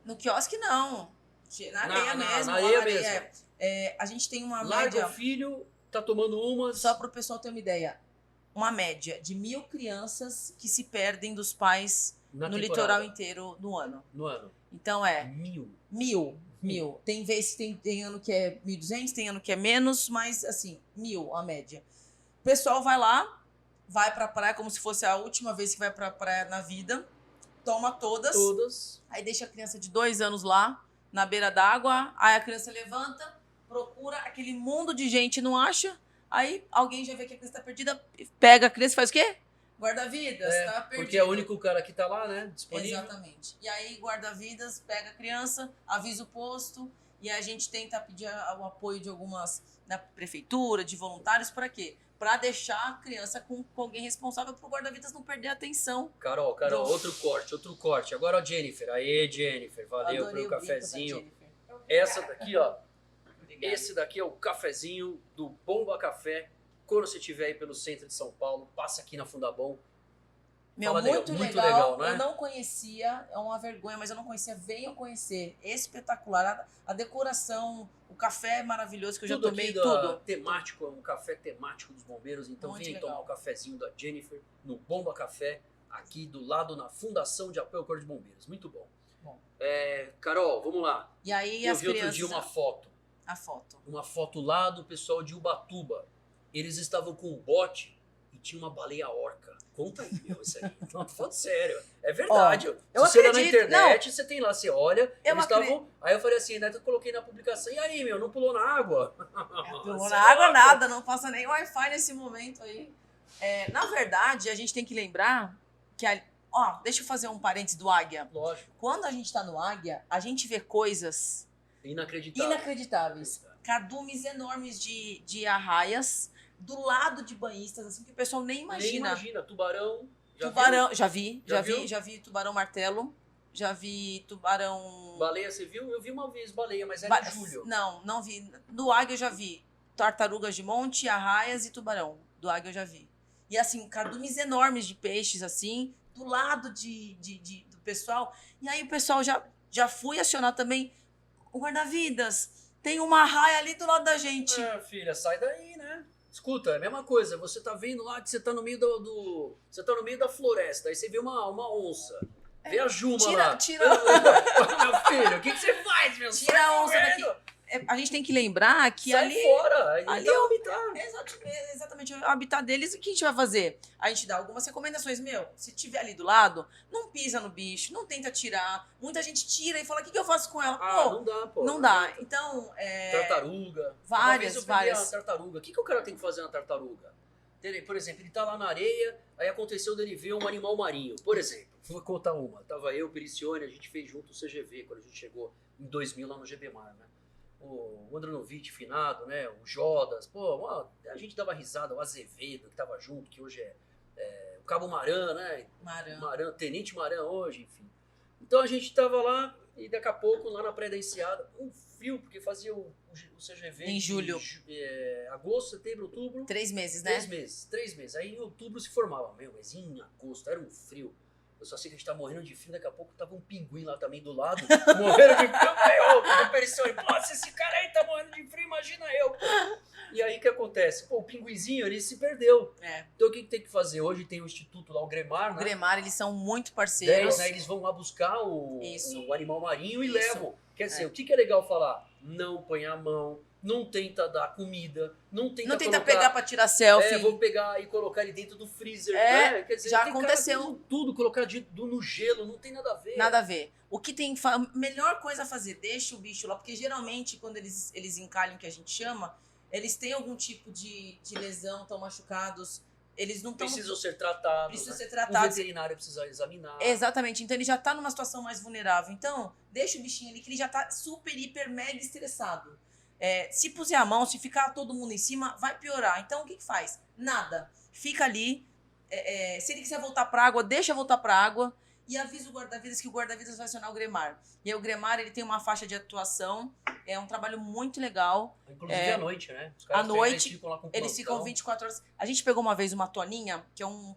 No quiosque, não. Na areia mesmo. Na lá areia mesmo. A gente tem uma Larga média, o filho, tá tomando umas. só para o pessoal ter uma ideia, uma média de 1.000 crianças que se perdem dos pais na no temporada, litoral inteiro no ano. No ano. Então 1.000. Tem vezes que tem ano que é 1.200, tem ano que é menos, mas assim, 1.000 a média. O pessoal vai lá, vai pra praia como se fosse a última vez que vai pra praia na vida, toma todas. Aí deixa a criança de 2 anos lá, na beira d'água. Aí a criança levanta, procura aquele mundo de gente, não acha. Aí alguém já vê que a criança tá perdida, pega a criança e faz o quê? Guarda-vidas, tá perdido. Porque é o único cara que tá lá, né? Disponível. Exatamente. E aí guarda-vidas, pega a criança, avisa o posto. E a gente tenta pedir o apoio de algumas, da prefeitura, de voluntários, para quê? Para deixar a criança com alguém responsável pro guarda-vidas não perder a atenção. Carol, outro corte. Agora, ó, Jennifer. Aê, Jennifer. Valeu Adorei pelo o bico da cafezinho. Jennifer. Essa daqui, ó. Obrigada. Esse daqui é o cafezinho do Bomba Café. Quando você estiver aí pelo centro de São Paulo, passa aqui na Fundabom. Meu, Fala muito muito legal. legal, né? Eu não conhecia, é uma vergonha, mas eu não conhecia. Venham conhecer. Espetacular. A decoração, o café é maravilhoso, que eu já Tudo tomei aqui tudo. temático, é um café temático dos bombeiros. Então Muito vem legal. tomar o cafezinho da Jennifer no Bomba Café, aqui do lado na Fundação de Apoio ao Corpo de Bombeiros. Muito bom. Bom. Carol, vamos lá. E aí Eu as vi outro crianças... dia uma foto. A foto. Uma foto lá do pessoal de Ubatuba. Eles estavam com um bote e tinha uma baleia orca. Conta aí, meu, isso aí. Não, tô falando sério. É verdade. eu Se você olhar na acredito. internet, você tem lá, você olha, Eu eles acredito. estavam... Aí eu falei assim, né, eu coloquei na publicação, e aí, meu, não pulou na água? Pulou Você na é água louco. nada, não passa nem Wi-Fi nesse momento aí. Na verdade, a gente tem que lembrar que... deixa eu fazer um parênteses do Águia. Lógico, Quando a gente tá no Águia, a gente vê coisas inacreditável. inacreditáveis. Cardumes enormes de arraias do lado de banhistas, assim, que o pessoal nem Nem imagina. imagina, tubarão... Já Tubarão, viu? já vi Já viu? tubarão martelo, já vi tubarão... Baleia, você viu? Eu vi uma vez baleia, mas era em julho. Não vi. Do águia eu já vi tartarugas de monte, arraias e tubarão. Do águia eu já vi. E assim, cardumes enormes de peixes, assim, do lado do pessoal. E aí o pessoal já foi acionar também o guarda-vidas. Tem uma arraia ali do lado da gente. Filha, sai daí, né? Escuta, é a mesma coisa. Você tá vendo lá que você tá no meio você tá no meio da floresta. Aí você vê uma onça. Vê a Juma lá. Tira Meu filho, o que você faz, meu? Tira a onça daqui. A gente tem que lembrar que sai ali... fora. Ali é o habitat. Exatamente, o habitat deles. O que a gente vai fazer? A gente dá algumas recomendações. Se tiver ali do lado, não pisa no bicho, não tenta tirar. Muita gente tira e fala, o que eu faço com ela? Não dá, pô. Não dá. Então, tartaruga. Várias. Uma tartaruga. O que o cara tem que fazer na tartaruga? Por exemplo, ele tá lá na areia, aí aconteceu dele ver um animal marinho. Por exemplo, vou contar uma. Tava eu, Pericione, a gente fez junto o CGV, quando a gente chegou em 2000 lá no GBMar, né? O Andranovic finado, né? O Jodas, a gente dava risada, o Azevedo que tava junto, que hoje é o Cabo Maran, né? Maran, Tenente Maran hoje, enfim. Então a gente tava lá e daqui a pouco, lá na Praia da Enseada, um frio, porque fazia o CGV em julho. Agosto, setembro, outubro. 3 meses, né? 3 meses. Aí em outubro se formava. Mas em agosto era um frio. Eu só sei que a gente tá morrendo de frio, daqui a pouco tava um pinguim lá também do lado, morrendo de frio. Eu pensei, nossa, esse cara aí tá morrendo de frio, imagina eu. E aí o que acontece? O pinguizinho, ele se perdeu. Então o que tem que fazer? Hoje tem o instituto lá, o Gremar, né? O Gremar, eles são muito parceiros. 10, né? Eles vão lá buscar o animal marinho e levam. Quer dizer, o que é legal falar? Não põe a mão, não tenta dar comida, não tenta pegar pra tirar selfie. Vou pegar e colocar ele dentro do freezer. Né? Quer dizer, já aconteceu. Tudo, colocar no gelo, não tem nada a ver. Nada a ver. O que tem... melhor coisa a fazer, deixa o bicho lá, porque geralmente quando eles encalham, que a gente chama, eles têm algum tipo de lesão, estão machucados. Eles não precisam ser tratados. Precisam né? ser tratados. O veterinário precisa examinar. Exatamente. Então ele já tá numa situação mais vulnerável. Então, deixa o bichinho ali que ele já tá super, hiper, mega estressado. Se puser a mão, se ficar todo mundo em cima, vai piorar. Então, o que faz? Nada. Fica ali. Se ele quiser voltar pra água, deixa voltar pra água. E avisa o guarda-vidas que o guarda-vidas vai acionar o Gremar. E aí o Gremar, ele tem uma faixa de atuação. É um trabalho muito legal. Inclusive à noite, né? Os caras à noite, ficam lá com eles ficam 24 horas. A gente pegou uma vez uma toninha, que é um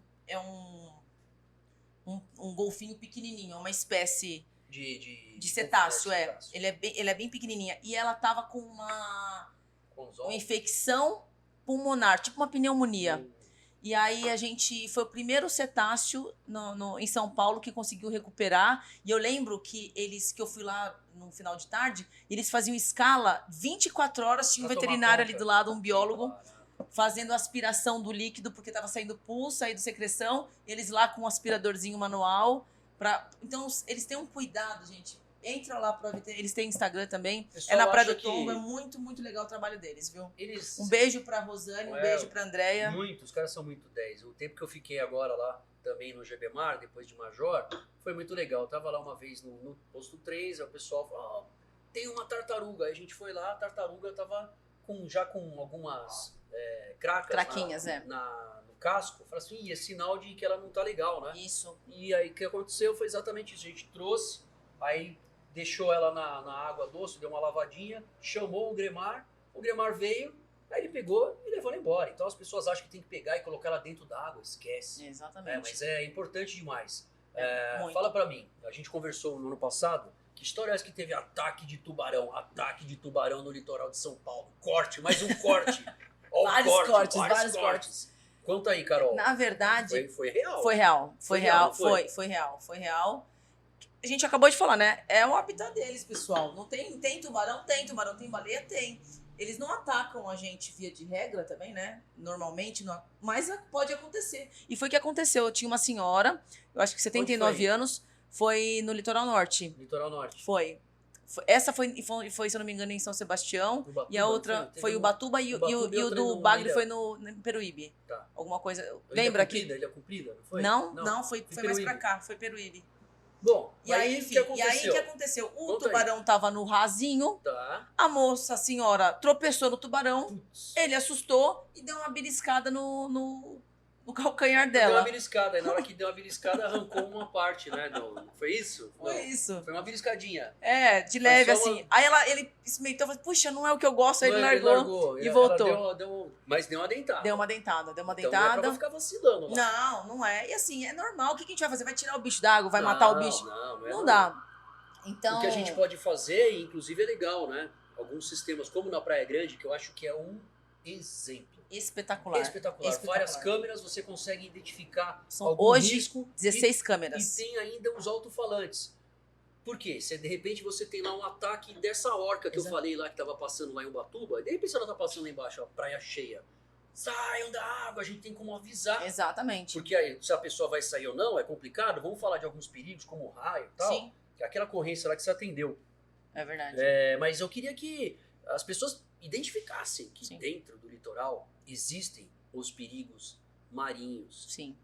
golfinho pequenininho, uma espécie de cetáceo. Ele é bem pequenininha. E ela tava com uma infecção pulmonar, tipo uma pneumonia. E aí foi o primeiro cetáceo em São Paulo que conseguiu recuperar. E eu lembro que eu fui lá no final de tarde, eles faziam escala 24 horas, tinha um veterinário ali do lado, um biólogo, fazendo aspiração do líquido, porque estava saindo pus, saindo secreção, eles lá com um aspiradorzinho manual. Então, eles têm um cuidado, gente. Entra lá pra ver. Eles têm Instagram também. Na Praia do Tombo. É muito, muito legal o trabalho deles, viu? Um beijo pra Rosane, um beijo pra Andréia. Os caras são muito 10. O tempo que eu fiquei agora lá também no GBMar, depois de Major, foi muito legal. Eu tava lá uma vez no posto 3, aí o pessoal falou, tem uma tartaruga. Aí a gente foi lá, a tartaruga tava já com algumas craquinhas, no casco. Eu falei assim, é sinal de que ela não tá legal, né? Isso. E aí o que aconteceu foi exatamente isso. A gente trouxe, aí deixou ela na água doce, deu uma lavadinha, chamou o Gremar veio, aí ele pegou e levou ela embora. Então as pessoas acham que tem que pegar e colocar ela dentro da água, esquece. Exatamente. Mas é importante demais. Fala pra mim, a gente conversou no ano passado, que história é essa que teve ataque de tubarão no litoral de São Paulo? Mais um corte. Vários cortes. Conta aí, Carol. Na verdade... Foi real. Foi real. A gente acabou de falar, né? É o habitat deles, pessoal. Não tem tubarão, tem baleia, tem. Eles não atacam a gente via de regra também, né? Normalmente, mas pode acontecer. E foi o que aconteceu. Eu tinha uma senhora, eu acho que 79 anos, foi no Litoral Norte. Litoral Norte. Foi. Essa foi, se eu não me engano, em São Sebastião. Ubatuba, e a outra foi Ubatuba e o do Bagre foi no Peruíbe. Tá. Alguma coisa. Lembra que... Ilha Comprida, não foi? Não, foi mais pra cá, foi Peruíbe. Bom, e aí, enfim, o que aconteceu? O tubarão tava no rasinho, a senhora, tropeçou no tubarão, ele assustou e deu uma beliscada no no calcanhar Deu uma dela. beliscada, e na hora que deu uma beliscada, arrancou uma parte, né? Foi isso? Foi Não, isso. Foi uma beliscadinha. É, de leve, só assim. Aí ele esmentou, falou, puxa, não é o que eu gosto. Aí ele Ele largou e ela voltou. mas deu uma dentada. Deu uma dentada. Então não é pra ficar vacilando lá. Não é. E assim, é normal. O que a gente vai fazer? Vai tirar o bicho d'água? Vai Não, matar o bicho? Não é Não não. dá. Então... O que a gente pode fazer, e inclusive é legal, né? Alguns sistemas, como na Praia Grande, que eu acho que é um exemplo. Espetacular. Espetacular. Várias câmeras, você consegue identificar São algum hoje risco. 16 E câmeras. tem ainda os alto-falantes. Por quê? Se de repente você tem lá um ataque dessa orca que eu falei lá, que estava passando lá em Ubatuba, e de repente ela tá passando lá embaixo, a praia cheia. Saiam da água, a gente tem como avisar. Exatamente. Porque aí, se a pessoa vai sair ou não, é complicado. Vamos falar de alguns perigos, como o raio e tal. Sim, Que é aquela ocorrência lá que você atendeu. é verdade. Mas eu queria que as pessoas identificassem que Sim. dentro do litoral existem os perigos marinhos. Sim.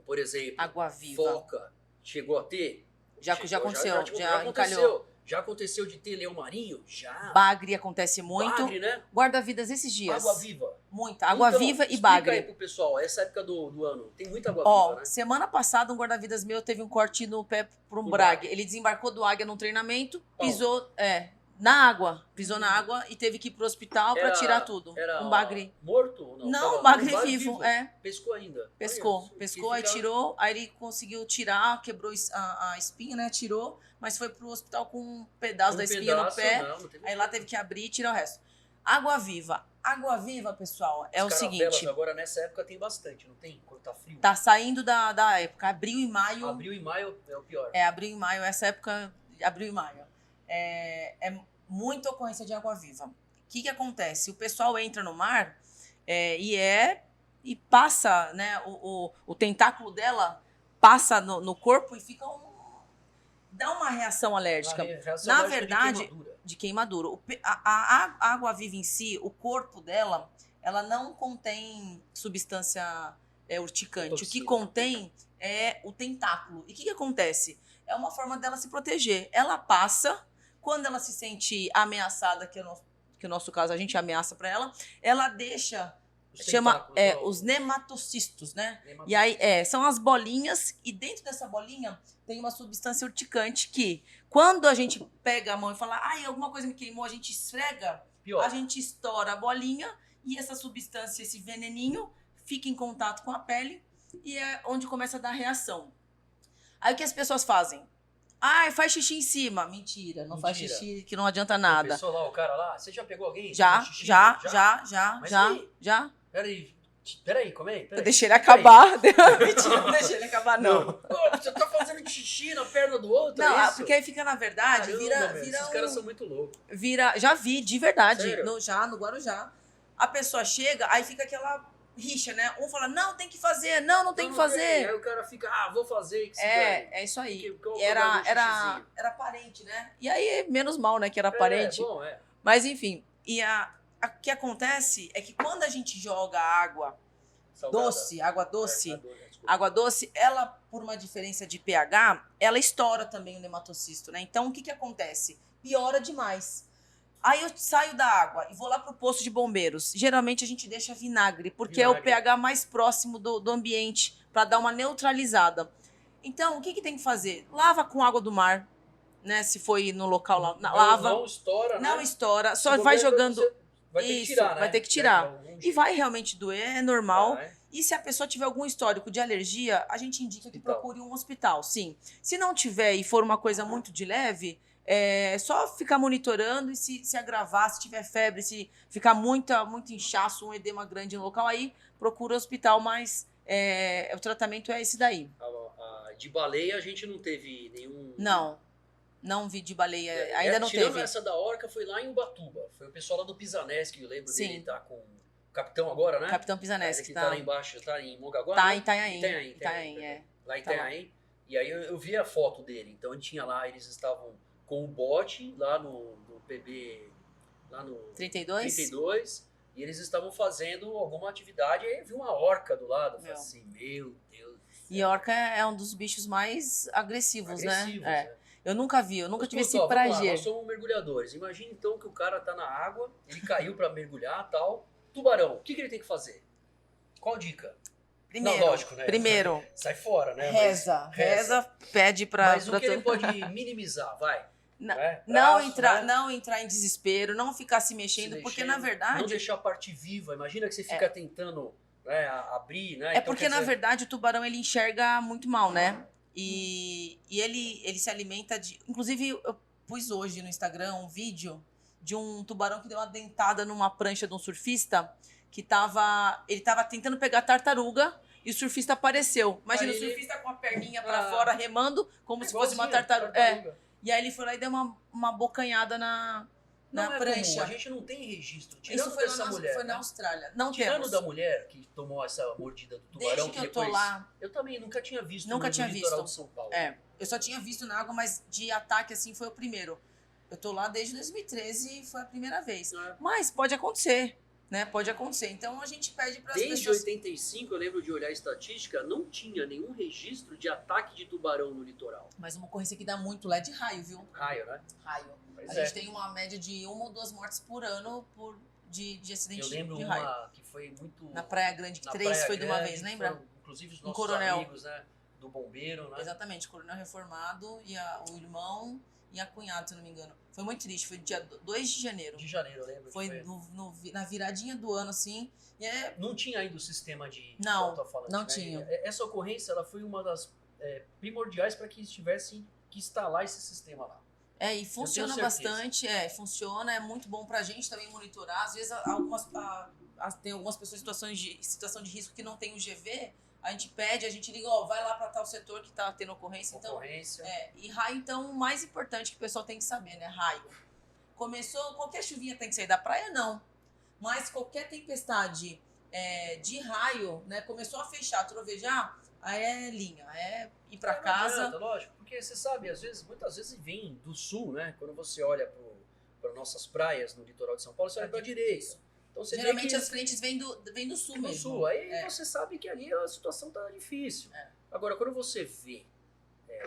Por exemplo, Água-viva. foca. Chegou a ter? Já aconteceu, já encalhou. aconteceu. Já aconteceu de ter leão marinho? Já. Bagre acontece muito. Bagre, né? Guarda-vidas esses dias. Água-viva. Muita. Água-viva e bagre. Explica aí pro pessoal, essa época do ano, tem muita Ó, água-viva, né? semana passada um guarda-vidas meu teve um corte no pé por um No brague. brague. Ele desembarcou do Águia num treinamento, Pau. pisou na água. Pisou na água e teve que ir pro hospital pra tirar tudo. Era Um bagre. morto ou não? Não, Tava um bagre um bagre vivo, é. Pescou ainda. Pescou, Olha, pescou, e aí tirou, aí ele conseguiu tirar, quebrou a espinha, né? Tirou, mas foi pro hospital com um pedaço da espinha no pé. Não teve Aí lá teve que abrir e tirar o resto. Água-viva. Água-viva, pessoal, é o caravelas seguinte. Agora nessa época tem bastante, não tem? Quando tá frio. Tá saindo da época. Abril e maio. Abril e maio é o pior. Abril e maio, essa época, abril e maio. É muita ocorrência de água-viva. O que acontece? O pessoal entra no mar e passa, né? O tentáculo dela passa no corpo e fica dá uma reação alérgica. Na verdade, de queimadura. A água-viva em si, o corpo dela, ela não contém substância urticante. Toxina. O que contém é o tentáculo. E o que acontece? É uma forma dela se proteger. Ela passa, quando ela se sente ameaçada, que é o nosso caso, a gente ameaça para ela deixa, os nematocistos, né? E aí, são as bolinhas, e dentro dessa bolinha tem uma substância urticante que, quando a gente pega a mão e fala, ai, alguma coisa me queimou, a gente esfrega, Pior. a gente estoura a bolinha, e essa substância, esse veneninho, fica em contato com a pele, e é onde começa a dar reação. Aí o que as pessoas fazem? Ai, faz xixi em cima. Mentira, não faz xixi, que não adianta nada. Pensou lá o cara lá? Você já pegou alguém? Já. Peraí, como é? Eu deixei ele acabar. Mentira, não deixei ele acabar, não. Pô, você tá fazendo xixi na perna do outro? Não, é isso? porque aí fica, na verdade, Caramba, esses caras são muito loucos. Já vi, de verdade. Sério? No Guarujá. A pessoa chega, aí fica aquela rixa, né? Um fala, não, tem que fazer, não tem que fazer. Aí o cara fica, vou fazer. Que é isso aí. Era parente, né? E aí, menos mal, né, que era parente. Bom, Mas, enfim, o que acontece é que quando a gente joga água doce, água doce, ela, por uma diferença de pH, ela estoura também o nematocisto, né? Então, o que acontece? Piora demais. Aí eu saio da água e vou lá pro posto de bombeiros. Geralmente a gente deixa vinagre, porque é o pH mais próximo do ambiente, para dar uma neutralizada. Então, o que tem que fazer? Lava com água do mar, né? Se foi no local lá, lava. Não estoura, né? Não estoura, só vai jogando. Vai ter que tirar, né? Vai ter que tirar. E vai realmente doer, é normal. E se a pessoa tiver algum histórico de alergia, a gente indica que procure um hospital, sim. Se não tiver e for uma coisa muito de leve, só ficar monitorando, e se agravar, se tiver febre, se ficar muito inchaço, um edema grande no local, aí procura o hospital, mas o tratamento é esse daí. De baleia a gente não teve nenhum... Não vi de baleia, ainda não tirando teve. Essa da orca foi lá em Ubatuba, foi o pessoal lá do Pisanesc, eu lembro Sim. dele, tá com o capitão agora, né? Capitão Pisanesc, que tá lá embaixo, tá em Mongaguá? Tá né? em Itanhaém. Itanhaém, lá em Itanhaém. E aí eu vi a foto dele, então ele tinha lá, eles estavam com o bote lá no PB, lá no 32, e eles estavam fazendo alguma atividade, e aí eu vi uma orca do lado, eu falei assim, meu Deus. E a orca é um dos bichos mais agressivos, né? Eu nunca tive esse Vamos lá, prazer. nós somos mergulhadores. Imagina então que o cara tá na água, ele caiu pra mergulhar e tal. Tubarão, o que ele tem que fazer? Qual a dica? Primeiro, Não, lógico, né? primeiro, Sai fora, né? reza, pede pra... Mas o que ele pode minimizar, vai. Né? Não Braço, entrar, né? não entrar em desespero, não ficar se mexendo, Se porque mexendo, na verdade... não deixar a parte viva. Imagina que você fica tentando, né, abrir, né? É Então, porque, quer na dizer, verdade, o tubarão ele enxerga muito mal, né? E ele se alimenta de... Inclusive, eu pus hoje no Instagram um vídeo de um tubarão que deu uma dentada numa prancha de um surfista que ele tava tentando pegar tartaruga e o surfista apareceu. Imagina, Aí o ele- surfista com a perninha pra fora, remando, como se fosse uma igualzinho, tartaruga. E aí ele foi lá e deu uma bocanhada na Não é prancha. comum, a gente não tem registro. Tirando Isso foi, dessa mulher, foi na né? Austrália. Não Tirando temos. da mulher que tomou essa mordida do tubarão, Desde que eu tô depois... lá... Eu também nunca tinha visto Nunca no tinha litoral visto. de São Paulo. Eu só tinha visto na água, mas de ataque assim foi o primeiro. Eu tô lá desde 2013 e foi a primeira vez. É. Mas pode acontecer, né? Pode acontecer. Então a gente pede para as Desde pessoas... 85, eu lembro de olhar a estatística, não tinha nenhum registro de ataque de tubarão no litoral. Mas uma ocorrência que dá muito lá é de raio, viu? Raio, né? Raio. Pois A é. gente tem uma média de 1 ou 2 mortes por ano de acidente Eu lembro de raio. uma que foi muito... Na Praia Grande, que na 3 Praia foi de uma Grande, vez, lembra? foram, inclusive os Um nossos coronel. amigos, né? Do bombeiro, né? Exatamente, coronel reformado e o irmão e a cunhada, se eu não me engano. Foi muito triste, foi dia 2 de janeiro. De janeiro, eu lembro. Foi na viradinha do ano, assim. E Não tinha ainda o sistema de Não, alto-falante, não né? tinha. Essa ocorrência ela foi uma das primordiais para que tivessem que instalar esse sistema lá. E funciona tenho certeza. bastante, funciona, é muito bom pra gente também monitorar. Às vezes tem algumas pessoas em situação de risco que não tem o GV, a gente pede, a gente liga, vai lá pra tal setor que tá tendo ocorrência. Então, Ocorrência. e raio, então, o mais importante que o pessoal tem que saber, né? Raio. Começou, qualquer chuvinha tem que sair da praia? Não. Mas qualquer tempestade de raio, né? Começou a fechar, trovejar, aí é linha, é ir pra Não casa. adianta, lógico, porque você sabe, muitas vezes vem do sul, né? Quando você olha para nossas praias no litoral de São Paulo, você olha para a direita. Então você Geralmente vê que as frentes vêm do sul do mesmo. sul. Aí você sabe que ali a situação tá difícil. Agora, quando você vê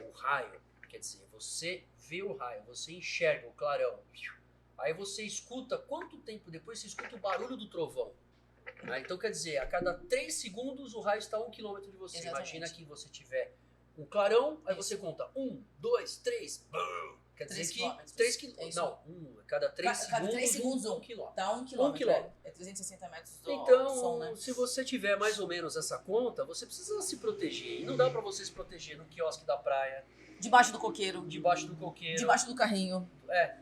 o raio, quer dizer, você vê o raio, você enxerga o clarão, aí você escuta, quanto tempo depois você escuta o barulho do trovão? Né? Então, quer dizer, a cada 3 segundos o raio está a 1 quilômetro de você. Exatamente. Imagina que você tiver um clarão, aí Isso. você conta 1, 2, 3, quer dizer 3 que quilômetros. 3 quilômetros. É isso. Não, cada 3 Cada segundos, 3 segundos, 1 quilômetro. Dá 1 quilômetro. quilômetro. É 360 metros do Então, som, né? se você tiver mais ou menos essa conta, você precisa se proteger. E não dá pra você se proteger no quiosque da praia, Debaixo do coqueiro. debaixo do coqueiro. Debaixo do carrinho.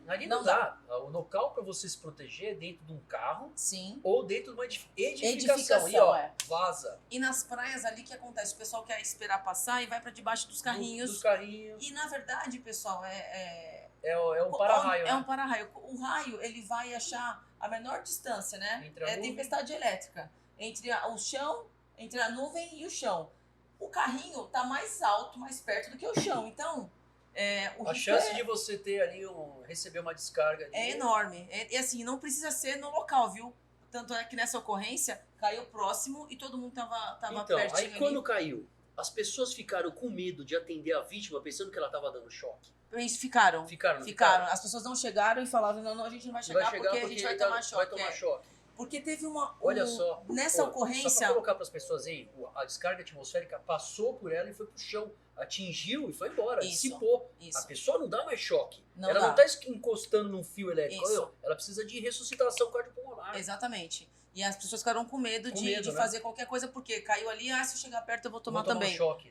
Ali não dá. O local pra você se proteger é dentro de um carro Sim. ou dentro de uma edificação. Edificação, E ó, vaza. E nas praias ali, o que acontece? O pessoal quer esperar passar e vai pra debaixo dos carrinhos. Dos carrinhos. E, na verdade, pessoal, É um para-raio, É né? um para-raio. O raio, ele vai achar a menor distância, né? Entre a nuvem. Tempestade elétrica. Entre o chão, entre a nuvem e o chão. O carrinho tá mais alto, mais perto do que o chão. Então, o A risco chance de você ter ali, receber uma descarga ali, é enorme. E assim, não precisa ser no local, viu? Tanto é que nessa ocorrência, caiu próximo e todo mundo tava Então, pertinho aí ali. quando caiu, as pessoas ficaram com medo de atender a vítima pensando que ela estava dando choque. Eles ficaram. Ficaram. As pessoas não chegaram e falaram, não, a gente não vai chegar, porque a gente vai tomar choque. Vai tomar choque. Porque teve Olha só. Nessa Só ocorrência... para colocar para as pessoas aí, a descarga atmosférica passou por ela e foi pro chão. Atingiu e foi embora. Isso, Dissipou. isso. A pessoa não dá mais choque. Não ela dá. não está encostando num fio elétrico. Isso. Ela precisa de ressuscitação cardiopulmonar. Exatamente. E as pessoas ficaram com medo de né? fazer qualquer coisa, porque caiu ali, se eu chegar perto eu vou tomar Vou também. um choque.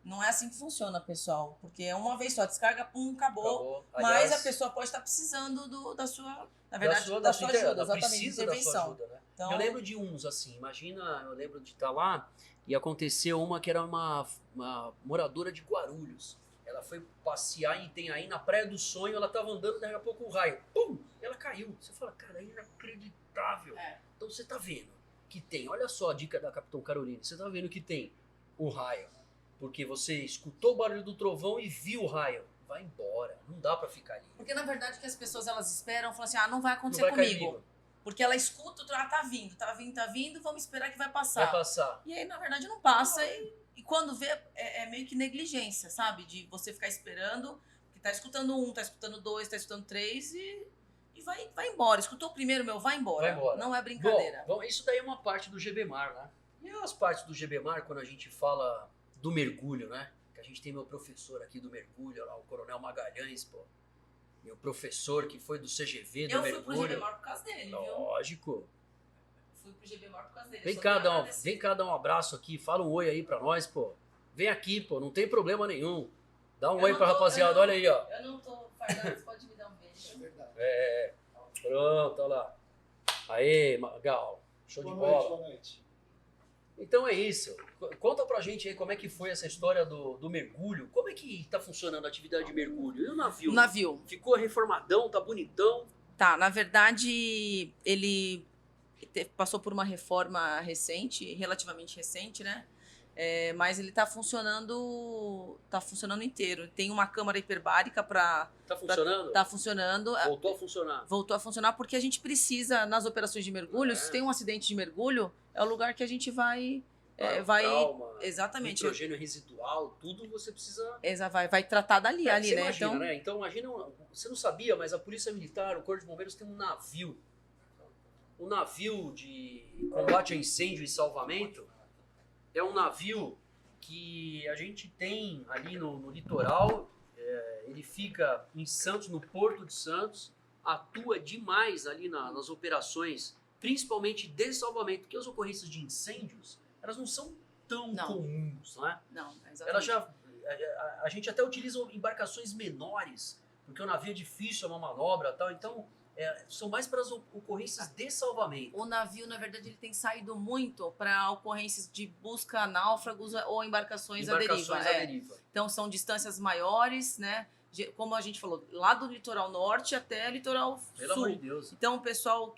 Não é assim que funciona, pessoal. Porque é uma vez só, descarga, pum, acabou. Mas Aliás, a pessoa pode estar precisando da sua... Na da verdade, sua, da sua ajuda, ela exatamente, precisa da sua intervenção. ajuda, né? Então, Eu lembro de uns assim, imagina, eu lembro de estar lá e aconteceu uma que era uma moradora de Guarulhos. Ela foi passear em Itanhaém, na Praia do Sonho, ela estava andando, daqui a pouco o raio, pum, ela caiu. Você fala, cara, é inacreditável. Então você tá vendo que tem, olha só a dica da Capitão Caroline, você tá vendo que tem o raio, porque você escutou o barulho do trovão e viu o raio. Vai embora, não dá pra ficar ali. porque na verdade que as pessoas elas esperam, falam assim, não vai acontecer Não vai cair comigo. comigo. Porque ela escuta, tá vindo, vamos esperar que vai passar. Vai passar. E aí, na verdade, não passa. E quando vê, é meio que negligência, sabe? De você ficar esperando, que tá escutando 1, tá escutando 2, tá escutando 3 e vai embora. Escutou o primeiro, vai embora. Vai embora. Não é brincadeira. Bom, isso daí é uma parte do GBMAR, né? E as partes do GBMAR, quando a gente fala do mergulho, né? Que a gente tem meu professor aqui do mergulho, lá, o Coronel Magalhães, pô. Meu professor que foi do CGV, do Eu mergulho. fui pro GBMAR por causa dele, viu? Lógico. Fui pro GBMAR por causa dele. Vem Só cá, tenho a agradecer. vem cá dar um abraço aqui, fala um oi aí pra nós, pô. Vem aqui, pô, não tem problema nenhum. Dá um Eu oi não pra tô- rapaziada, eu não- olha aí, ó. Eu não tô fardado, você pode me dar um beijo. É verdade. Pronto, olha lá. Aê, Magal, show de Boa noite, bola. boa noite. Então é isso. Conta pra gente aí como é que foi essa história do mergulho. Como é que tá funcionando a atividade de mergulho? E o navio? O navio. Ficou reformadão, tá bonitão. Tá, na verdade, ele passou por uma reforma recente, relativamente recente, né? Mas ele tá funcionando inteiro. Tem uma câmara hiperbárica para Tá funcionando? tá funcionando. Voltou a funcionar. Voltou a funcionar porque a gente precisa, nas operações de mergulho, se tem um acidente de mergulho, é o lugar que a gente vai. Calma, Exatamente. nitrogênio residual, tudo você precisa... Vai tratar dali, você né? imagina, Então, né? Então imagina, você não sabia, mas a Polícia Militar, o Corpo de Bombeiros tem um navio. O navio de combate a incêndio e salvamento é um navio que a gente tem ali no litoral. Ele fica em Santos, no Porto de Santos, atua demais ali nas operações, principalmente de salvamento, porque as ocorrências de incêndios, elas não são tão Não. comuns, né? não, Elas exatamente. a gente até utiliza embarcações menores, porque o navio é difícil, é uma manobra e tal, então são mais para as ocorrências de salvamento. O navio, na verdade, ele tem saído muito para ocorrências de busca a náufragos ou embarcações à deriva. Embarcações à deriva. Então, são distâncias maiores, né? Como a gente falou, lá do litoral norte até litoral Pelo sul. amor de Deus. Então, o pessoal,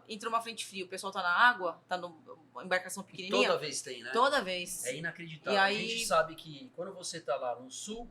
entra uma frente fria, o pessoal tá na água, tá numa embarcação E pequenininha. toda vez tem, né? Toda vez. É inacreditável. E A aí- gente sabe que quando você tá lá no sul,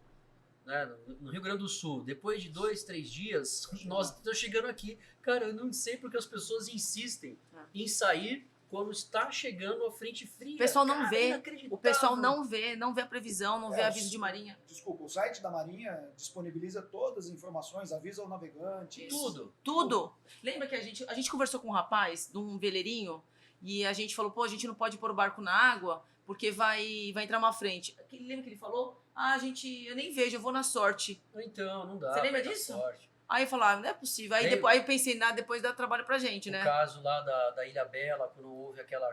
né, no Rio Grande do Sul, depois de 2, 3 dias, nós estamos chegando aqui. Cara, eu não sei porque as pessoas insistem em sair quando está chegando a frente fria. O pessoal não Cara, vê. inacreditável. O pessoal não vê a previsão, não vê aviso de marinha. Desculpa, o site da Marinha disponibiliza todas as informações, avisa ao navegante. Tudo. Tudo. Lembra que a gente conversou com um rapaz de um veleirinho e a gente falou, pô, a gente não pode pôr o barco na água porque vai entrar uma frente. Lembra que ele falou? Eu nem vejo, eu vou na sorte. Então, não dá. Você lembra vai dar disso? sorte. Aí eu falei, não é possível. Aí, Lembra? aí eu pensei, depois dá trabalho pra gente, O né? caso lá da Ilha Bela, quando houve aquela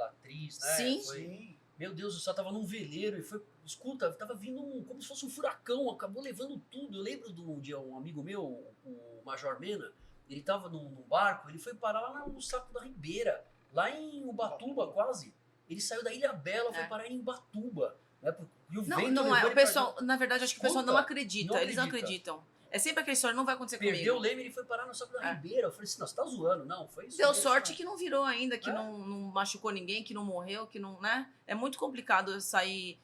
atriz, né? Sim. Sim. Meu Deus, só tava num veleiro e foi. Escuta, tava vindo como se fosse um furacão, acabou levando tudo. Eu lembro de um amigo meu, o Major Mena, ele tava num barco, ele foi parar lá no Saco da Ribeira, lá em Ubatuba quase. Ele saiu da Ilha Bela, foi parar em Ubatuba. Né? E o Não, vento não levou é. ele O pessoal, na verdade, acho que o pessoal não Escuta, acredita. não Eles não acredita. acreditam. É sempre aquela história, não vai acontecer Perdeu o comigo. leme, ele foi parar no Saco da Ribeira. Eu falei assim, não, você tá zoando. Não, foi isso. Deu mesmo. sorte que não virou ainda, que É. não machucou ninguém, que não morreu, que não, né? É muito complicado sair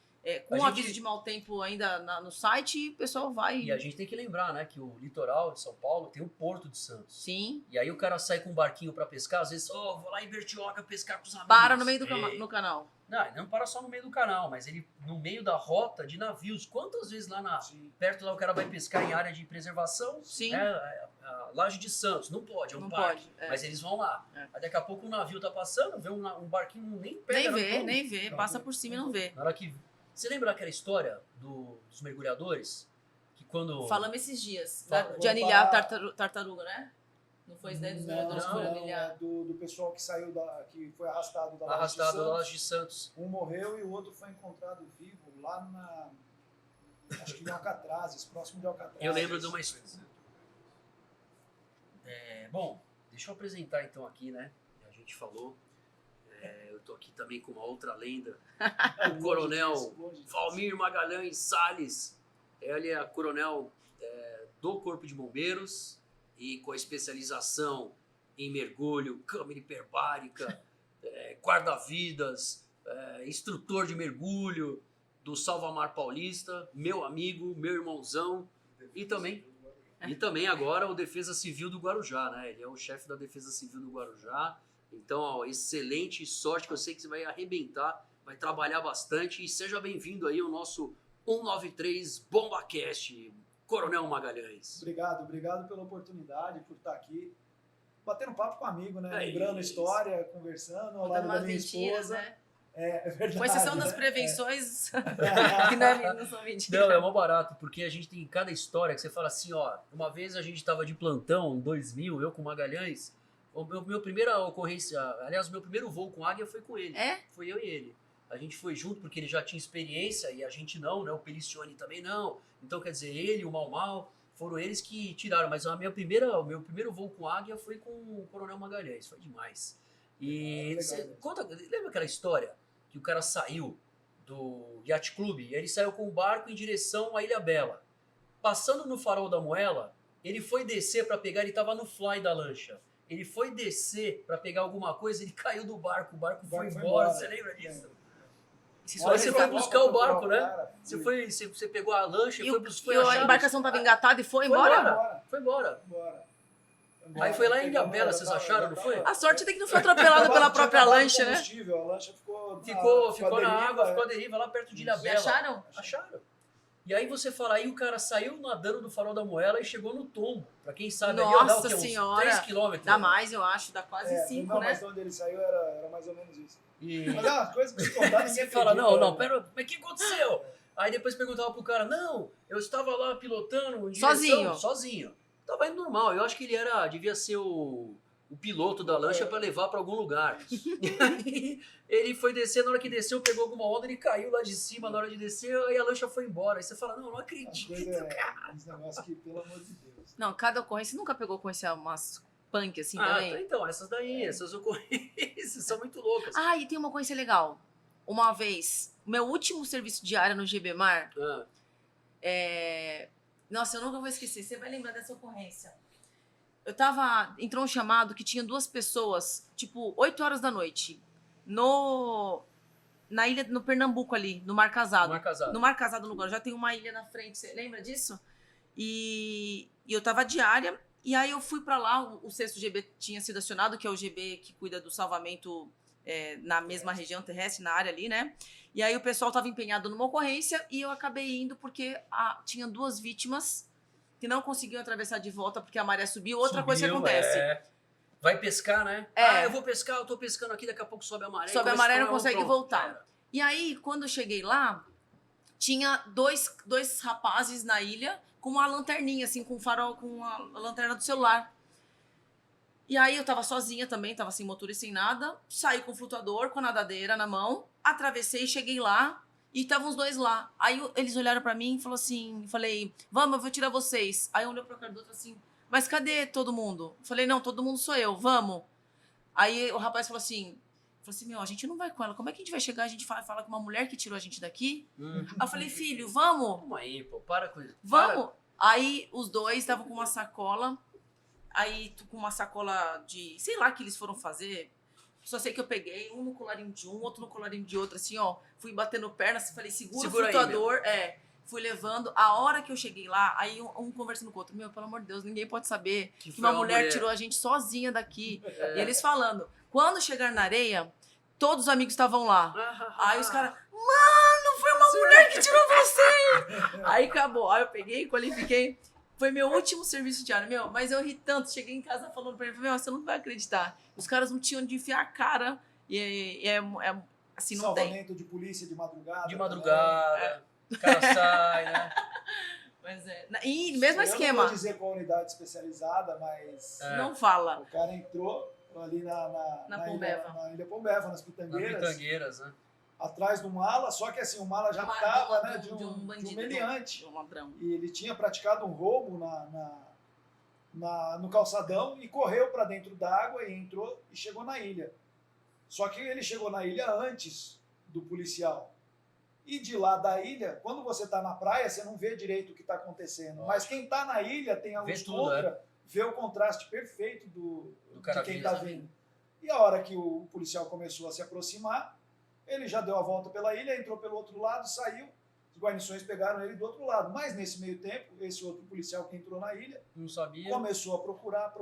com A um gente- aviso de mau tempo ainda no site e o pessoal vai. E a gente tem que lembrar, né, que o litoral de São Paulo tem o Porto de Santos. Sim. E aí o cara sai com um barquinho pra pescar, às vezes, vou lá em Bertioga pescar com os amigos. Para no meio do Ei. no canal. Não, ele não para só no meio do canal, mas ele no meio da rota de navios. Quantas vezes lá Sim. perto lá o cara vai pescar em área de preservação? Sim. A Laje de Santos, não pode, é um Não parque. pode, é. Mas eles vão lá. É. Aí daqui a pouco o navio tá passando, vê um barquinho, nem pega. Nem não, vê, não. nem vê. Não, Passa não. por cima e não vê. Na hora que... Você lembra aquela história dos mergulhadores? Que quando... Falamos esses dias. Fala- De anilhar tartaruga, né? Não foi isso daí dos Não, vereadores que foram não, anilhar? é do pessoal que saiu que foi arrastado da Arrastado da Laje Laje de Santos. de Santos. Um morreu e o outro foi encontrado vivo lá acho que em Alcatrazes, próximo de Alcatrazes. Eu lembro de uma história. Bom, deixa eu apresentar então aqui, né? A gente falou. Eu tô aqui também com uma outra lenda. O coronel Valmir Magalhães Salles. Ele é coronel do Corpo de Bombeiros e com a especialização em mergulho, câmara hiperbárica, guarda-vidas, instrutor de mergulho do Salvamar Paulista, meu amigo, meu irmãozão e também agora o Defesa Civil do Guarujá, né? Ele é o chefe da Defesa Civil do Guarujá. Então, ó, excelente sorte, que eu sei que você vai arrebentar, vai trabalhar bastante. E seja bem-vindo aí ao nosso 193 BombaCast, Coronel Magalhães. Obrigado pela oportunidade, por estar aqui. Batendo papo com um amigo, né? É Lembrando a isso. história, conversando ao Dando lado da umas minha mentiras, esposa. né? É verdade. Com exceção das né? prevenções, É. que não são mentiras. Não, é mó barato, porque a gente tem cada história que você fala assim, ó, uma vez a gente tava de plantão, em 2000, eu com o Magalhães, meu primeira ocorrência, aliás, o meu primeiro voo com águia foi com ele. É? Foi eu e ele. A gente foi junto porque ele já tinha experiência e a gente não, né? O Pelicione também não. Então, quer dizer, ele e o Mal Mal foram eles que tiraram. Mas o meu primeiro voo com águia foi com o Coronel Magalhães. Foi demais. E lembra aquela história que o cara saiu do Yacht Club? E ele saiu com o barco em direção à Ilha Bela. Passando no Farol da Moela, ele foi descer para pegar, ele tava no fly da lancha. Ele foi descer para pegar alguma coisa, ele caiu do barco, o barco foi embora. Você lembra disso? Aí você foi buscar o barco, né? Você pegou a lancha e foi a embarcação tava engatada e foi embora? Foi embora. Aí foi lá em Ilha Bela, vocês acharam, não foi? A sorte é que não foi atropelado pela própria lancha, né? A lancha Ficou na água, ficou à deriva lá perto de Ilha Bela. Acharam? Acharam. E aí você fala, aí o cara saiu nadando do Farol da Moela e chegou no tombo. Pra quem sabe, ali, Nossa dá, senhora, uns 3 quilômetros. Dá mais, eu acho, dá quase 5, né? Mas onde ele saiu era mais ou menos isso. E Mas é uma coisa que se contar, você ninguém fala, acredita, não, né? pera, mas o que aconteceu? Aí depois perguntava pro cara, não, eu estava lá pilotando em sozinho. Tava indo normal, eu acho que ele devia ser o piloto da lancha pra levar pra algum lugar. E aí ele foi descer, na hora que desceu, pegou alguma onda, ele caiu lá de cima na hora de descer, aí a lancha foi embora. Aí você fala, não acredito, cara. Esse negócio que, pelo amor de Deus. Não, cada ocorrência, você nunca pegou ocorrência umas punk assim também? Então, essas ocorrências são muito loucas. Ah, e tem uma ocorrência legal. Uma vez, meu último serviço diário no GB Mar, nossa, eu nunca vou esquecer, você vai lembrar dessa ocorrência. Entrou um chamado que tinha 2 pessoas, tipo, 8 horas da noite, na ilha, no Pernambuco ali, no Mar Casado. No Mar Casado, no Guarujá, tem uma ilha na frente, você lembra disso? E eu tava diária, e aí eu fui pra lá, o 6º GB tinha sido acionado, que é o GB que cuida do salvamento na mesma região terrestre, na área ali, né? E aí o pessoal tava empenhado numa ocorrência, e eu acabei indo porque tinha 2 vítimas que não conseguiam atravessar de volta porque a maré subiu. Outra coisa que acontece. Vai pescar, né? Eu vou pescar, eu tô pescando aqui, daqui a pouco sobe a maré. Sobe a maré e não consegue voltar. E aí, quando eu cheguei lá, tinha dois rapazes na ilha com uma lanterninha, assim, com um farol, com a lanterna do celular. E aí eu tava sozinha também, tava sem motor e sem nada. Saí com o flutuador, com a nadadeira na mão, atravessei, cheguei lá. E estavam os 2 lá. Aí eles olharam pra mim e falei, vamos, eu vou tirar vocês. Aí um olhou pra cara do outro assim, mas cadê todo mundo? Eu falei, não, todo mundo sou eu, vamos. Aí o rapaz falou assim, meu, a gente não vai com ela, como é que a gente vai chegar? A gente fala com uma mulher que tirou a gente daqui? Aí eu falei, filho, vamos. Vamos aí, pô, para com isso. Vamos. Aí os 2 estavam com uma sacola, com uma sacola de, sei lá, que eles foram fazer. Só sei que eu peguei um no colarinho de um, outro no colarinho de outro, assim, ó. Fui batendo pernas, falei, segura o flutuador. Fui levando. A hora que eu cheguei lá, aí um conversando com o outro. Meu, pelo amor de Deus, ninguém pode saber que uma mulher tirou a gente sozinha daqui. E eles falando. Quando chegar na areia, todos os amigos estavam lá. Aí os caras, mano, foi uma mulher que tirou você! Aí acabou. Aí eu peguei, qualifiquei. Foi meu último serviço diário, mas eu ri tanto. Cheguei em casa falando pra ele, você não vai acreditar. Os caras não tinham onde enfiar a cara. Assim, não tem. Salvamento de polícia de madrugada. De madrugada, o cara sai, né? Mas e mesmo esquema. Eu não vou dizer qual unidade especializada, mas... Não fala. O cara entrou ali na Ilha Pombeva, nas Pitangueiras. Nas Pitangueiras, né? Atrás do mala, só que assim, o mala já estava, né, de um meliante. De um ladrão. E ele tinha praticado um roubo no calçadão e correu para dentro d'água e entrou e chegou na ilha. Só que ele chegou na ilha antes do policial. E de lá da ilha, quando você está na praia, você não vê direito o que está acontecendo. Nossa. Mas quem está na ilha tem a luz contra, vê o contraste perfeito de quem está vindo. E a hora que o policial começou a se aproximar, ele já deu a volta pela ilha, entrou pelo outro lado, saiu. Os guarnições pegaram ele do outro lado. Mas nesse meio tempo, esse outro policial que entrou na ilha não sabia. Começou a procurar,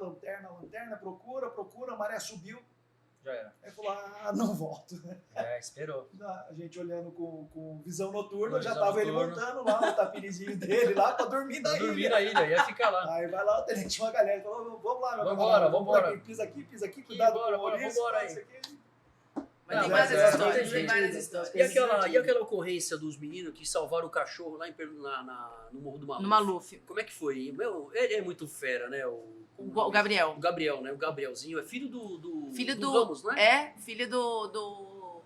lanterna, procura, a maré subiu. Já era. Aí falou, não volto. Esperou. A gente olhando com visão noturna, já estava ele montando lá no tapirizinho dele, lá para dormir na ilha. Dormir na ilha, ia ficar lá. Aí vai lá o tenente Magalhães, falou, vamos lá, meu camarada. Vamos embora. Pisa aqui, cuidado com o ouriço. Vambora aí. Mas Não, tem mas várias é, histórias, tem tem gente- várias tem- histórias. E aquela ocorrência dos meninos que salvaram o cachorro lá no Morro do Maluf? No Maluf. Como é que foi? Meu, ele é muito fera, né? O Gabriel. O Gabriel, né? O Gabrielzinho é filho do Filho do do... Ramos, não é? É, filho do...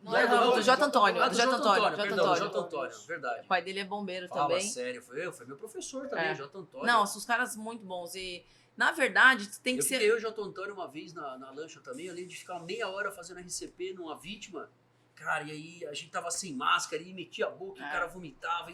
Não Do é Ramos, Ramos, do J. Antônio. Ah, Do J. Antônio. perdão, do J. Antônio, verdade. O pai dele é bombeiro Fala também. sério, foi meu professor também, É. J. Antônio. Não, os caras muito bons. E, na verdade, tem que Eu ser... fiquei eu e o J. Antônio uma vez na lancha também, além de ficar meia hora fazendo RCP numa vítima. Cara, e aí a gente tava sem máscara e metia a boca e o cara vomitava.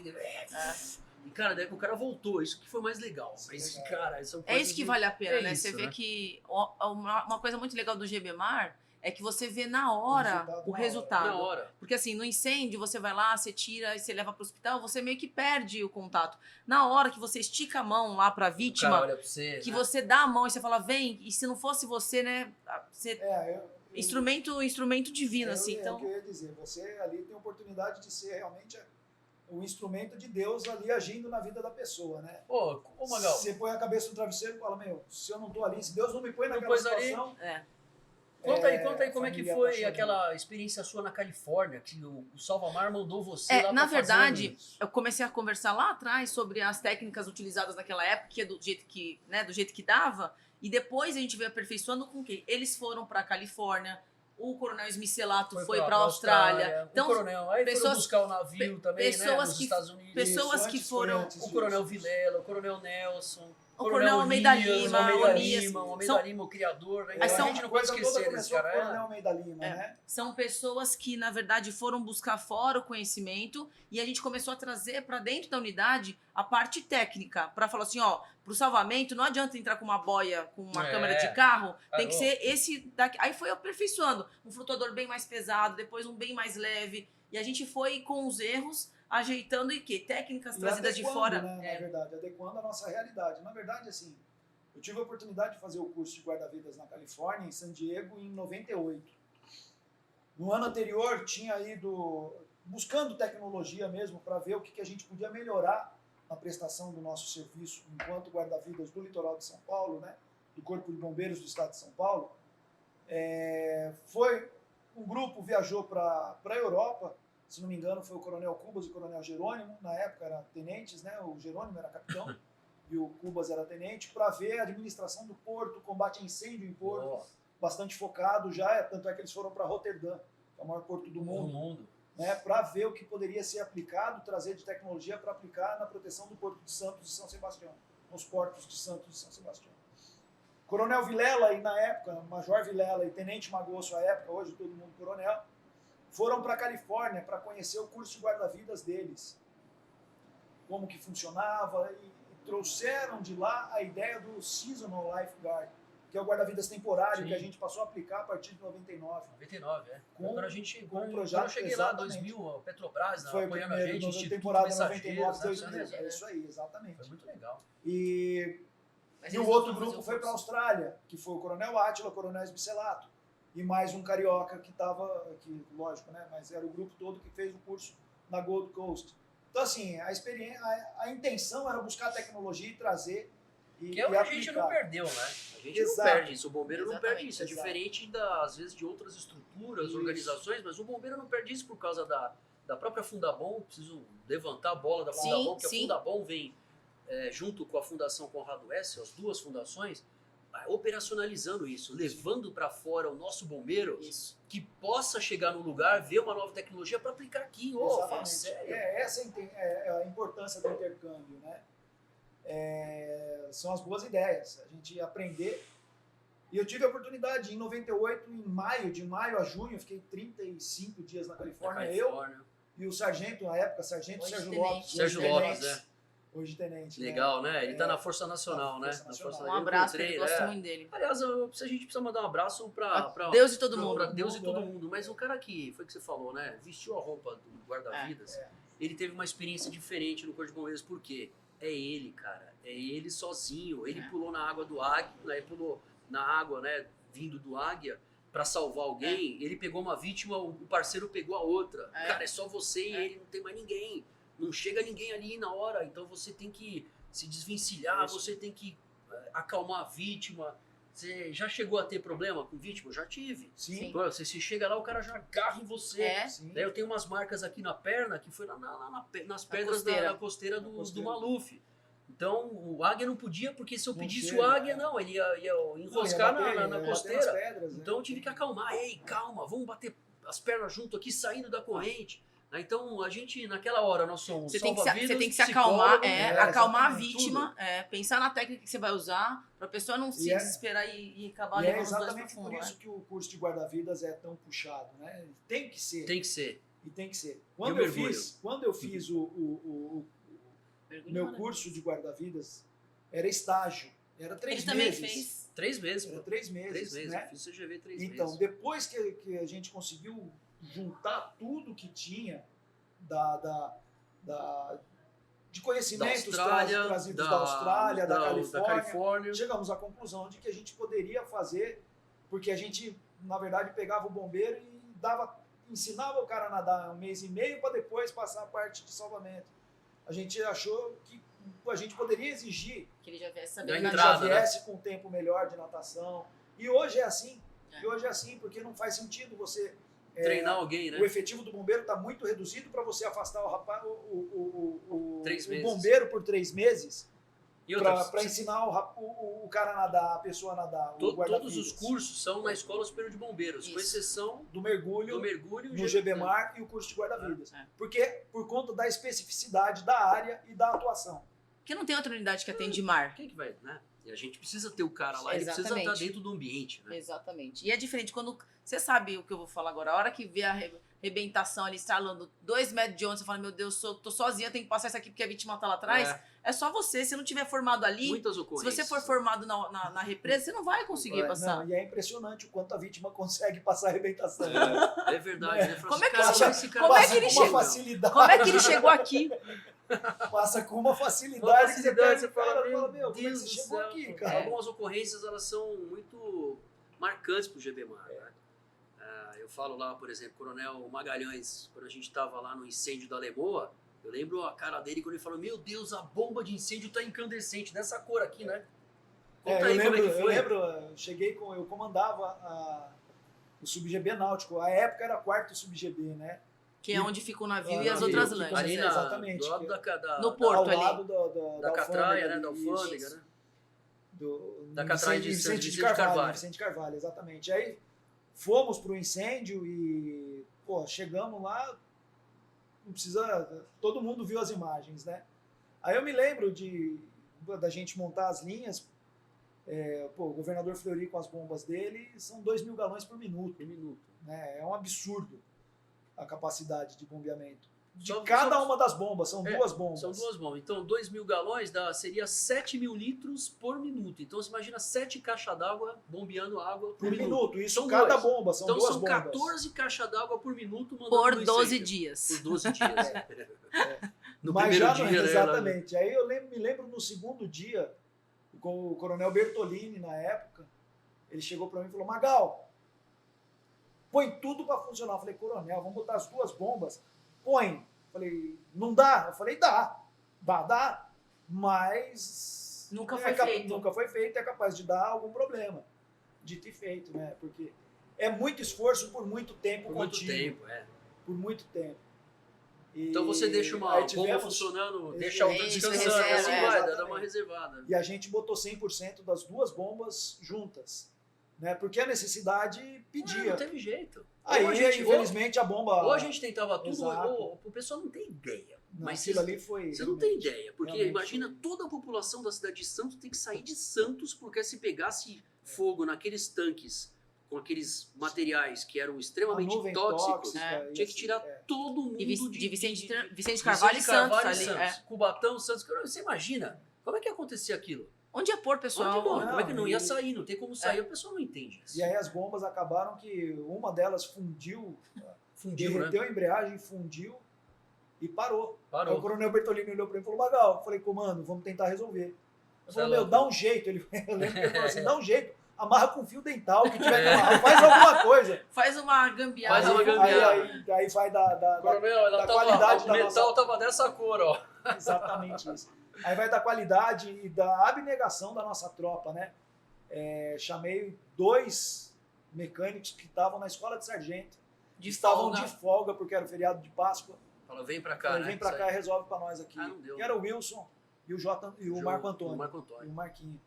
E, cara, daí o cara voltou, isso que foi mais legal. Mas, cara, são É coisas isso que vale a pena, é né? isso, Você vê né? que uma coisa muito legal do GBMAR é que você vê na hora o resultado. Na hora. Porque assim, no incêndio, você vai lá, você tira e você leva pro hospital, você meio que perde o contato. Na hora que você estica a mão lá pra O cara vítima, olha pra você, que né? você dá a mão e você fala, vem, e se não fosse você, né? Você... Instrumento divino, assim. É Então, o que eu ia dizer. Você ali tem a oportunidade de ser realmente o instrumento de Deus ali agindo na vida da pessoa, né? Ô, Magal, Você põe a cabeça no travesseiro e fala, meu, se eu não tô ali, se Deus não me põe Não naquela pôs ali, situação... conta aí como é que família foi apaixonada. aquela experiência sua na Califórnia, que o Salvamar mandou você É, lá na pra verdade, fazer eu comecei a conversar lá atrás sobre as técnicas utilizadas naquela época, que é do jeito que, né, do jeito que dava, e depois a gente veio aperfeiçoando com o quê? Eles foram para Califórnia, o Coronel Smicelato foi para Austrália. Então, o coronel, aí foram pessoas- buscar o navio também, né, pessoas nos que- Estados Unidos. pessoas Isso, que antes foram- foi antes O disso. Coronel Vilela, o Coronel Nelson, O Coronel Almeida Lima, Almeida Onias, Lima, o Almeida são- Lima, o criador, né? Aí Então, são- a gente não a pode coisa toda esquecer desse começou com o cara. Coronel Almeida Lima, É. né? são pessoas que, na verdade, foram buscar fora o conhecimento e a gente começou a trazer para dentro da unidade a parte técnica, para falar assim, ó, pro salvamento não adianta entrar com uma boia, com uma câmera de carro, tem que ser esse daqui. Aí foi aperfeiçoando, um flutuador bem mais pesado, depois um bem mais leve, e a gente foi com os erros ajeitando e que técnicas E trazidas de adequando, fora. né, na verdade, adequando a nossa realidade. Na verdade, assim, eu tive a oportunidade de fazer o curso de guarda-vidas na Califórnia, em San Diego, em 98. No ano anterior, tinha ido buscando tecnologia mesmo para ver o que a gente podia melhorar na prestação do nosso serviço enquanto guarda-vidas do litoral de São Paulo, né, do Corpo de Bombeiros do Estado de São Paulo. Um grupo viajou para a Europa, se não me engano foi o Coronel Cubas e o Coronel Jerônimo, na época eram tenentes, né, o Jerônimo era capitão e o Cubas era tenente, para ver a administração do porto, combate a incêndio em porto, bastante focado já, tanto é que eles foram para Roterdã, que é o maior porto do mundo, né, para ver o que poderia ser aplicado, trazer de tecnologia para aplicar na proteção do Porto de Santos e São Sebastião, nos portos de Santos e São Sebastião. Coronel Vilela, e na época, Major Vilela e Tenente Magosso, à época, hoje todo mundo coronel, foram para a Califórnia para conhecer o curso de guarda-vidas deles, como que funcionava, e trouxeram de lá a ideia do Seasonal Lifeguard, que é o guarda-vidas temporário, Sim. que a gente passou a aplicar a partir de 99. 99, é. Com- Quando a gente com o quando projeto, eu cheguei lá, exatamente. 2000, a Petrobras, Foi o apoiando a primeiro, gente, na Instituto temporada Mensageiros, 99, né, 2000, né? é isso aí, exatamente. Foi muito legal. Mas E eles o outro vão fazer grupo o foi para a curso. Austrália, que foi o Coronel Átila, o Coronel Esbicelato, e mais um carioca que estava aqui, lógico, né? Mas era o grupo todo que fez o curso na Gold Coast. Então, assim, a intenção era buscar tecnologia e trazer e Que é o que a gente aplicar. não perdeu, né? A gente Exato. não perde isso, o bombeiro não Exatamente, perde isso. É exato. diferente, às vezes, de outras estruturas, Isso. organizações, mas o bombeiro não perde isso por causa da própria Fundabom. Preciso levantar a bola da Sim, Fundabom, que sim. a Fundabom vem junto com a Fundação Conrado S, as duas fundações, operacionalizando isso, levando para fora o nosso bombeiro Isso. que possa chegar no lugar, ver uma nova tecnologia para aplicar aqui. Ô, fala Exatamente. sério. Essa é a importância do intercâmbio, né? São as boas ideias, a gente aprender. E eu tive a oportunidade, em 98, de maio a junho, eu fiquei 35 dias na Califórnia, eu e o sargento, na época, sargento Hoje Sérgio tenente. Lopes. hoje Sérgio tenente. Lopes, Hoje tenente. Legal, né? Ele tá É, na Força Nacional, né? Força Nacional. Um abraço, eu gosto muito dele. Aliás, a gente precisa mandar um abraço pra Deus e todo pra mundo. Deus e todo né? mundo. Mas o cara que, foi o que você falou, né? Vestiu a roupa do guarda-vidas. Ele teve uma experiência diferente no Corpo de Bombeiros. Por quê? É ele, cara. É ele sozinho. Ele pulou na água do águia, ele pulou na água, né? Vindo do águia pra salvar alguém. Ele pegou uma vítima, o parceiro pegou a outra. Cara, é só você e ele, não tem mais ninguém. Não chega ninguém ali na hora. Então você tem que se desvencilhar, você tem que acalmar a vítima. Você já chegou a ter problema com vítima? Eu já tive. Sim. Pô, você se chega lá, o cara já agarra em você. É. Sim. Daí eu tenho umas marcas aqui na perna que foi lá nas pedras costeira. da costeira do costeira. Maluf. Então o águia não podia, porque se eu Não pedisse chega, o águia, é. não, ele ia Não, enroscar ia bater, na ia bater costeira. nas pedras, né? Então eu tive que acalmar. Ei, calma, vamos bater as pernas junto aqui, saindo da corrente. Então a gente, naquela hora, nós somos Você tem que salva-vidas, se acalmar, psicólogo, acalmar a exatamente, vítima, pensar na técnica que você vai usar, pra pessoa não se E é- desesperar e acabar E é levando os dois pro exatamente fundo. por isso que o curso de guarda-vidas é tão puxado, né? Tem que ser. Tem que ser. E tem que ser. o mergulho? Quando eu fiz o meu curso de guarda-vidas, era estágio. Era 3 Ele também meses. fez. 3 meses, Era pô. 3 meses, 3 meses. né? Eu fiz CGV 3 Então, meses. depois que a gente conseguiu juntar tudo que tinha de conhecimentos Da Austrália, trazidos da Austrália, da Califórnia, Califórnia. chegamos à conclusão de que a gente poderia fazer, porque a gente, na verdade, pegava o bombeiro e ensinava o cara a nadar 1 mês e meio para depois passar a parte de salvamento. A gente achou que a gente poderia exigir Que ele já viesse Da sabendo que ele entrada, já viesse com um tempo melhor de natação. E hoje é assim. É. E hoje é assim, porque não faz sentido você... Treinar alguém, né? O efetivo do bombeiro está muito reduzido para você afastar o rapaz, o 3 meses. bombeiro por 3 meses E outra, para ensinar o cara a nadar, a pessoa a nadar. o todos guarda-vidas. os cursos são na Escola Superior de Bombeiros, com Isso. exceção do mergulho, do mergulho no GBMAR e o curso de guarda-vidas. É. Porque por conta da especificidade da área e da atuação. Porque não tem outra unidade que atende mar. Quem que vai, né? E a gente precisa ter o cara lá, ele precisa Exatamente. estar dentro do ambiente, né? Exatamente. E é diferente quando. Você sabe o que eu vou falar agora. A hora que vê a rebentação ali estralando 2 metros de onda, você fala: meu Deus, tô sozinha, tenho que passar isso aqui porque a vítima tá lá atrás. É só você. Se não tiver formado ali, Muitas se ocorrências. você for formado na represa, você não vai conseguir passar. Não, e é impressionante o quanto a vítima consegue passar a arrebentação. É verdade, né? Como é que Fala, você- esse cara como é passa que ele com uma chegou? facilidade. Como é que ele chegou aqui? Passa com uma facilidade, Uma facilidade, que você você pega, fala, o cara, meu meu, como é que Deus você do chegou céu. aqui, cara? Algumas ocorrências, elas são muito marcantes pro GBMAR, né? Eu falo lá, por exemplo, Coronel Magalhães, quando a gente estava lá no incêndio da Lemoa, eu lembro a cara dele quando ele falou: meu Deus, a bomba de incêndio tá incandescente, dessa cor aqui, né? Conta aí como é que eu foi. lembro, eu comandava o sub-GB náutico, a época era 4º sub-GB, né? Que é onde fica o navio Ah, e as navio, outras que lanchas. Ali É, exatamente. do lado da, No da- porto Ao ali. lado da catraia, né? Da ali, alfândega, isso. né? Da catraia de Vicente de Carvalho. Carvalho. Vicente de Carvalho, exatamente. Aí fomos para o incêndio e, pô, chegamos lá, não precisa... Todo mundo viu as imagens, né? Aí eu me lembro da gente montar as linhas, o governador Fleury com as bombas dele, são 2.000 galões por minuto. Um minuto. Né? É um absurdo a capacidade de bombeamento. De Só- cada só- uma das bombas, são 2 bombas. São 2 bombas. Então, 2.000 galões seria 7.000 litros por minuto. Então, você imagina 7 caixas d'água bombeando água Por minuto, isso São cada 2. bomba, são Então, 2 são bombas. 14 caixas d'água por minuto mandando Por no 12 incêndio. dias. Por 12 dias. No Mas primeiro já dia, não, né? exatamente. Aí eu me lembro no segundo dia, com o coronel Bertolini, na época, ele chegou para mim e falou: Magal, põe tudo para funcionar. Eu falei: coronel, vamos botar as 2 bombas. Põe. Eu falei: não dá? Eu falei: dá, mas Nunca foi feito. Nunca foi feito, é capaz de dar algum problema. Dito e feito, né? Porque é muito esforço por muito tempo Por muito contínuo. tempo, Por muito tempo. E Então você deixa uma aí bomba tivemos- funcionando, Esse- deixa a outra isso, descansando, reserva, assim vai, exatamente. dá uma reservada. E a gente botou 100% das 2 bombas juntas, né? Porque a necessidade pedia. Não teve jeito. Aí, Ou a gente- infelizmente, a bomba... Ou a gente tentava tudo, Exato. ou o pessoal não tem ideia. Não, Mas aquilo ali foi... Você não tem ideia, porque realmente imagina foi. toda a população da cidade de Santos tem que sair de Santos, porque se pegasse fogo naqueles tanques com aqueles materiais que eram Uma extremamente nuvem tóxicos, tóxica, e tinha que tirar assim, todo mundo De de Vicente de Vicente Carvalho e Santos ali. Santos. Cubatão, Santos. Você imagina? Como é que ia acontecer aquilo? Onde ia pôr, pessoal? Onde, não, como é que não ia e- sair? Não tem como sair, a pessoa não entende isso. E aí as bombas acabaram que uma delas fundiu, Fundiu, né? derreteu a embreagem, fundiu e parou. Aí o Parou. coronel Bertolini olhou para mim e falou: Magal, eu falei: comando, vamos tentar resolver. Eu falei: Tá meu, louco. dá um jeito. Eu lembro que ele falou assim: dá um jeito, amarra com fio dental, que tiver que amarrar, faz alguma coisa. Faz uma gambiarra. Faz uma Aí- gambiarra. aí vai da Coronel, da qualidade o da metal nossa- tava dessa cor, ó. exatamente isso. Aí vai da qualidade e da abnegação da nossa tropa, né? chamei 2 mecânicos que estavam na escola de sargento. Estavam de folga porque era o feriado de Páscoa. Falou, vem pra cá, Falei, né? vem pra cá e resolve pra nós aqui. Não deu. Que era o Wilson e o Marco Antônio. O Marco Antônio. E o Marquinho.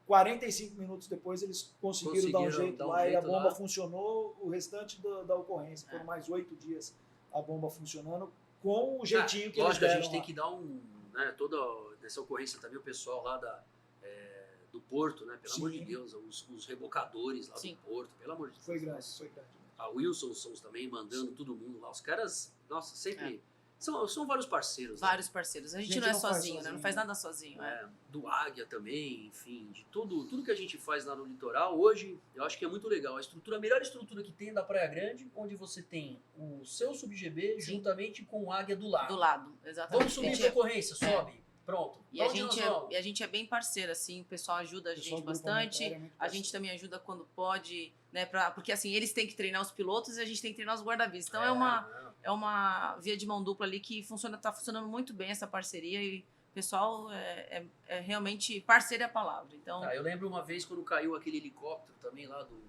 45 minutos depois eles conseguiram dar um jeito lá e a bomba funcionou. O restante da ocorrência foram mais 8 dias a bomba funcionando com o jeitinho que eles lógico, deram. a gente tem lá. que dar né, toda essa ocorrência também, o pessoal lá do Porto, né? Pelo amor de Deus, os rebocadores lá do Porto, pelo amor de Deus. Foi grande. A Wilson Sons também mandando todo mundo lá. Os caras, nossa, sempre... São vários parceiros. Vários parceiros. A gente não é sozinho, né? Não faz nada sozinho. Do Águia também, enfim, de tudo que a gente faz lá no litoral. Hoje, eu acho que é muito legal. A melhor estrutura que tem da Praia Grande, onde você tem o seu sub-GB juntamente com o Águia do lado. Do lado, exatamente. Vamos subir de ocorrência, sobe. Pronto. E a gente é bem parceiro, assim, o pessoal ajuda a gente bastante. A gente também ajuda quando pode, né? Porque assim, eles têm que treinar os pilotos e a gente tem que treinar os guarda-vidas. Então é uma via de mão dupla ali que tá funcionando muito bem essa parceria e o pessoal é realmente parceiro é a palavra. Então, eu lembro uma vez quando caiu aquele helicóptero também lá do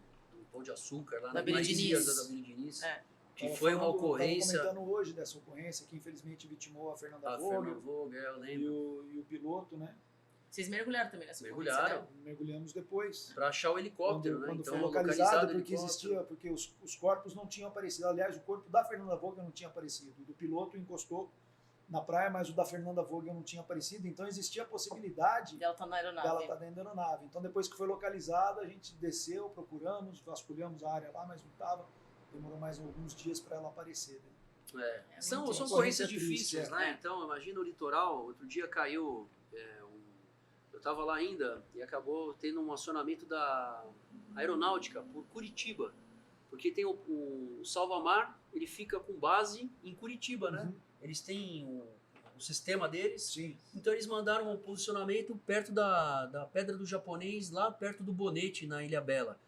Pão de Açúcar, lá da na Vila Diniz. da Vila Diniz. Que Tava foi uma ocorrência. Estava comentando hoje dessa ocorrência que infelizmente vitimou a Fernanda Vogel. Eu lembro. E o piloto, né? Vocês mergulharam também nessa Mergulharam. ocorrência, né? Mergulhamos depois. Para achar o helicóptero, né? Quando Então, foi localizado porque os corpos não tinham aparecido. Aliás, o corpo da Fernanda Vogel não tinha aparecido. O do piloto encostou na praia, mas o da Fernanda Vogel não tinha aparecido. Então existia a possibilidade dela estar na aeronave. Dela estar dentro da aeronave. Então depois que foi localizada, a gente desceu, procuramos, vasculhamos a área lá, mas não estava. Demorou mais alguns dias para ela aparecer. Né? São ocorrências difíceis, né? Então, imagina o litoral. Outro dia caiu... eu estava lá ainda e acabou tendo um acionamento da aeronáutica por Curitiba. Porque tem o Salvamar, ele fica com base em Curitiba, né? Eles têm o sistema deles. Sim. Então eles mandaram um posicionamento perto da Pedra do Japonês, lá perto do Bonete, na Ilha Bela.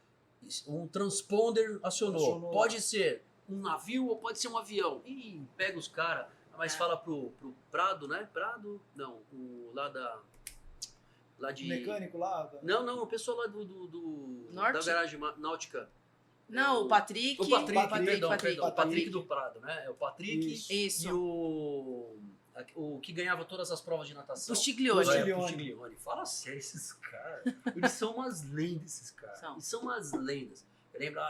Um transponder acionou. Pode ser um navio ou pode ser um avião. E pega os caras, mas fala pro Prado, né? Prado? Não, lá de... O mecânico lá? Não, o pessoal lá do da garagem náutica. Não, o Patrick. O Patrick do Prado, né? É o Patrick Isso. E o que ganhava todas as provas de natação. O Stiglione. O Stiglione. Fala sério, esses caras. Eles são umas lendas, esses caras. Eles são umas lendas. Eu lembro,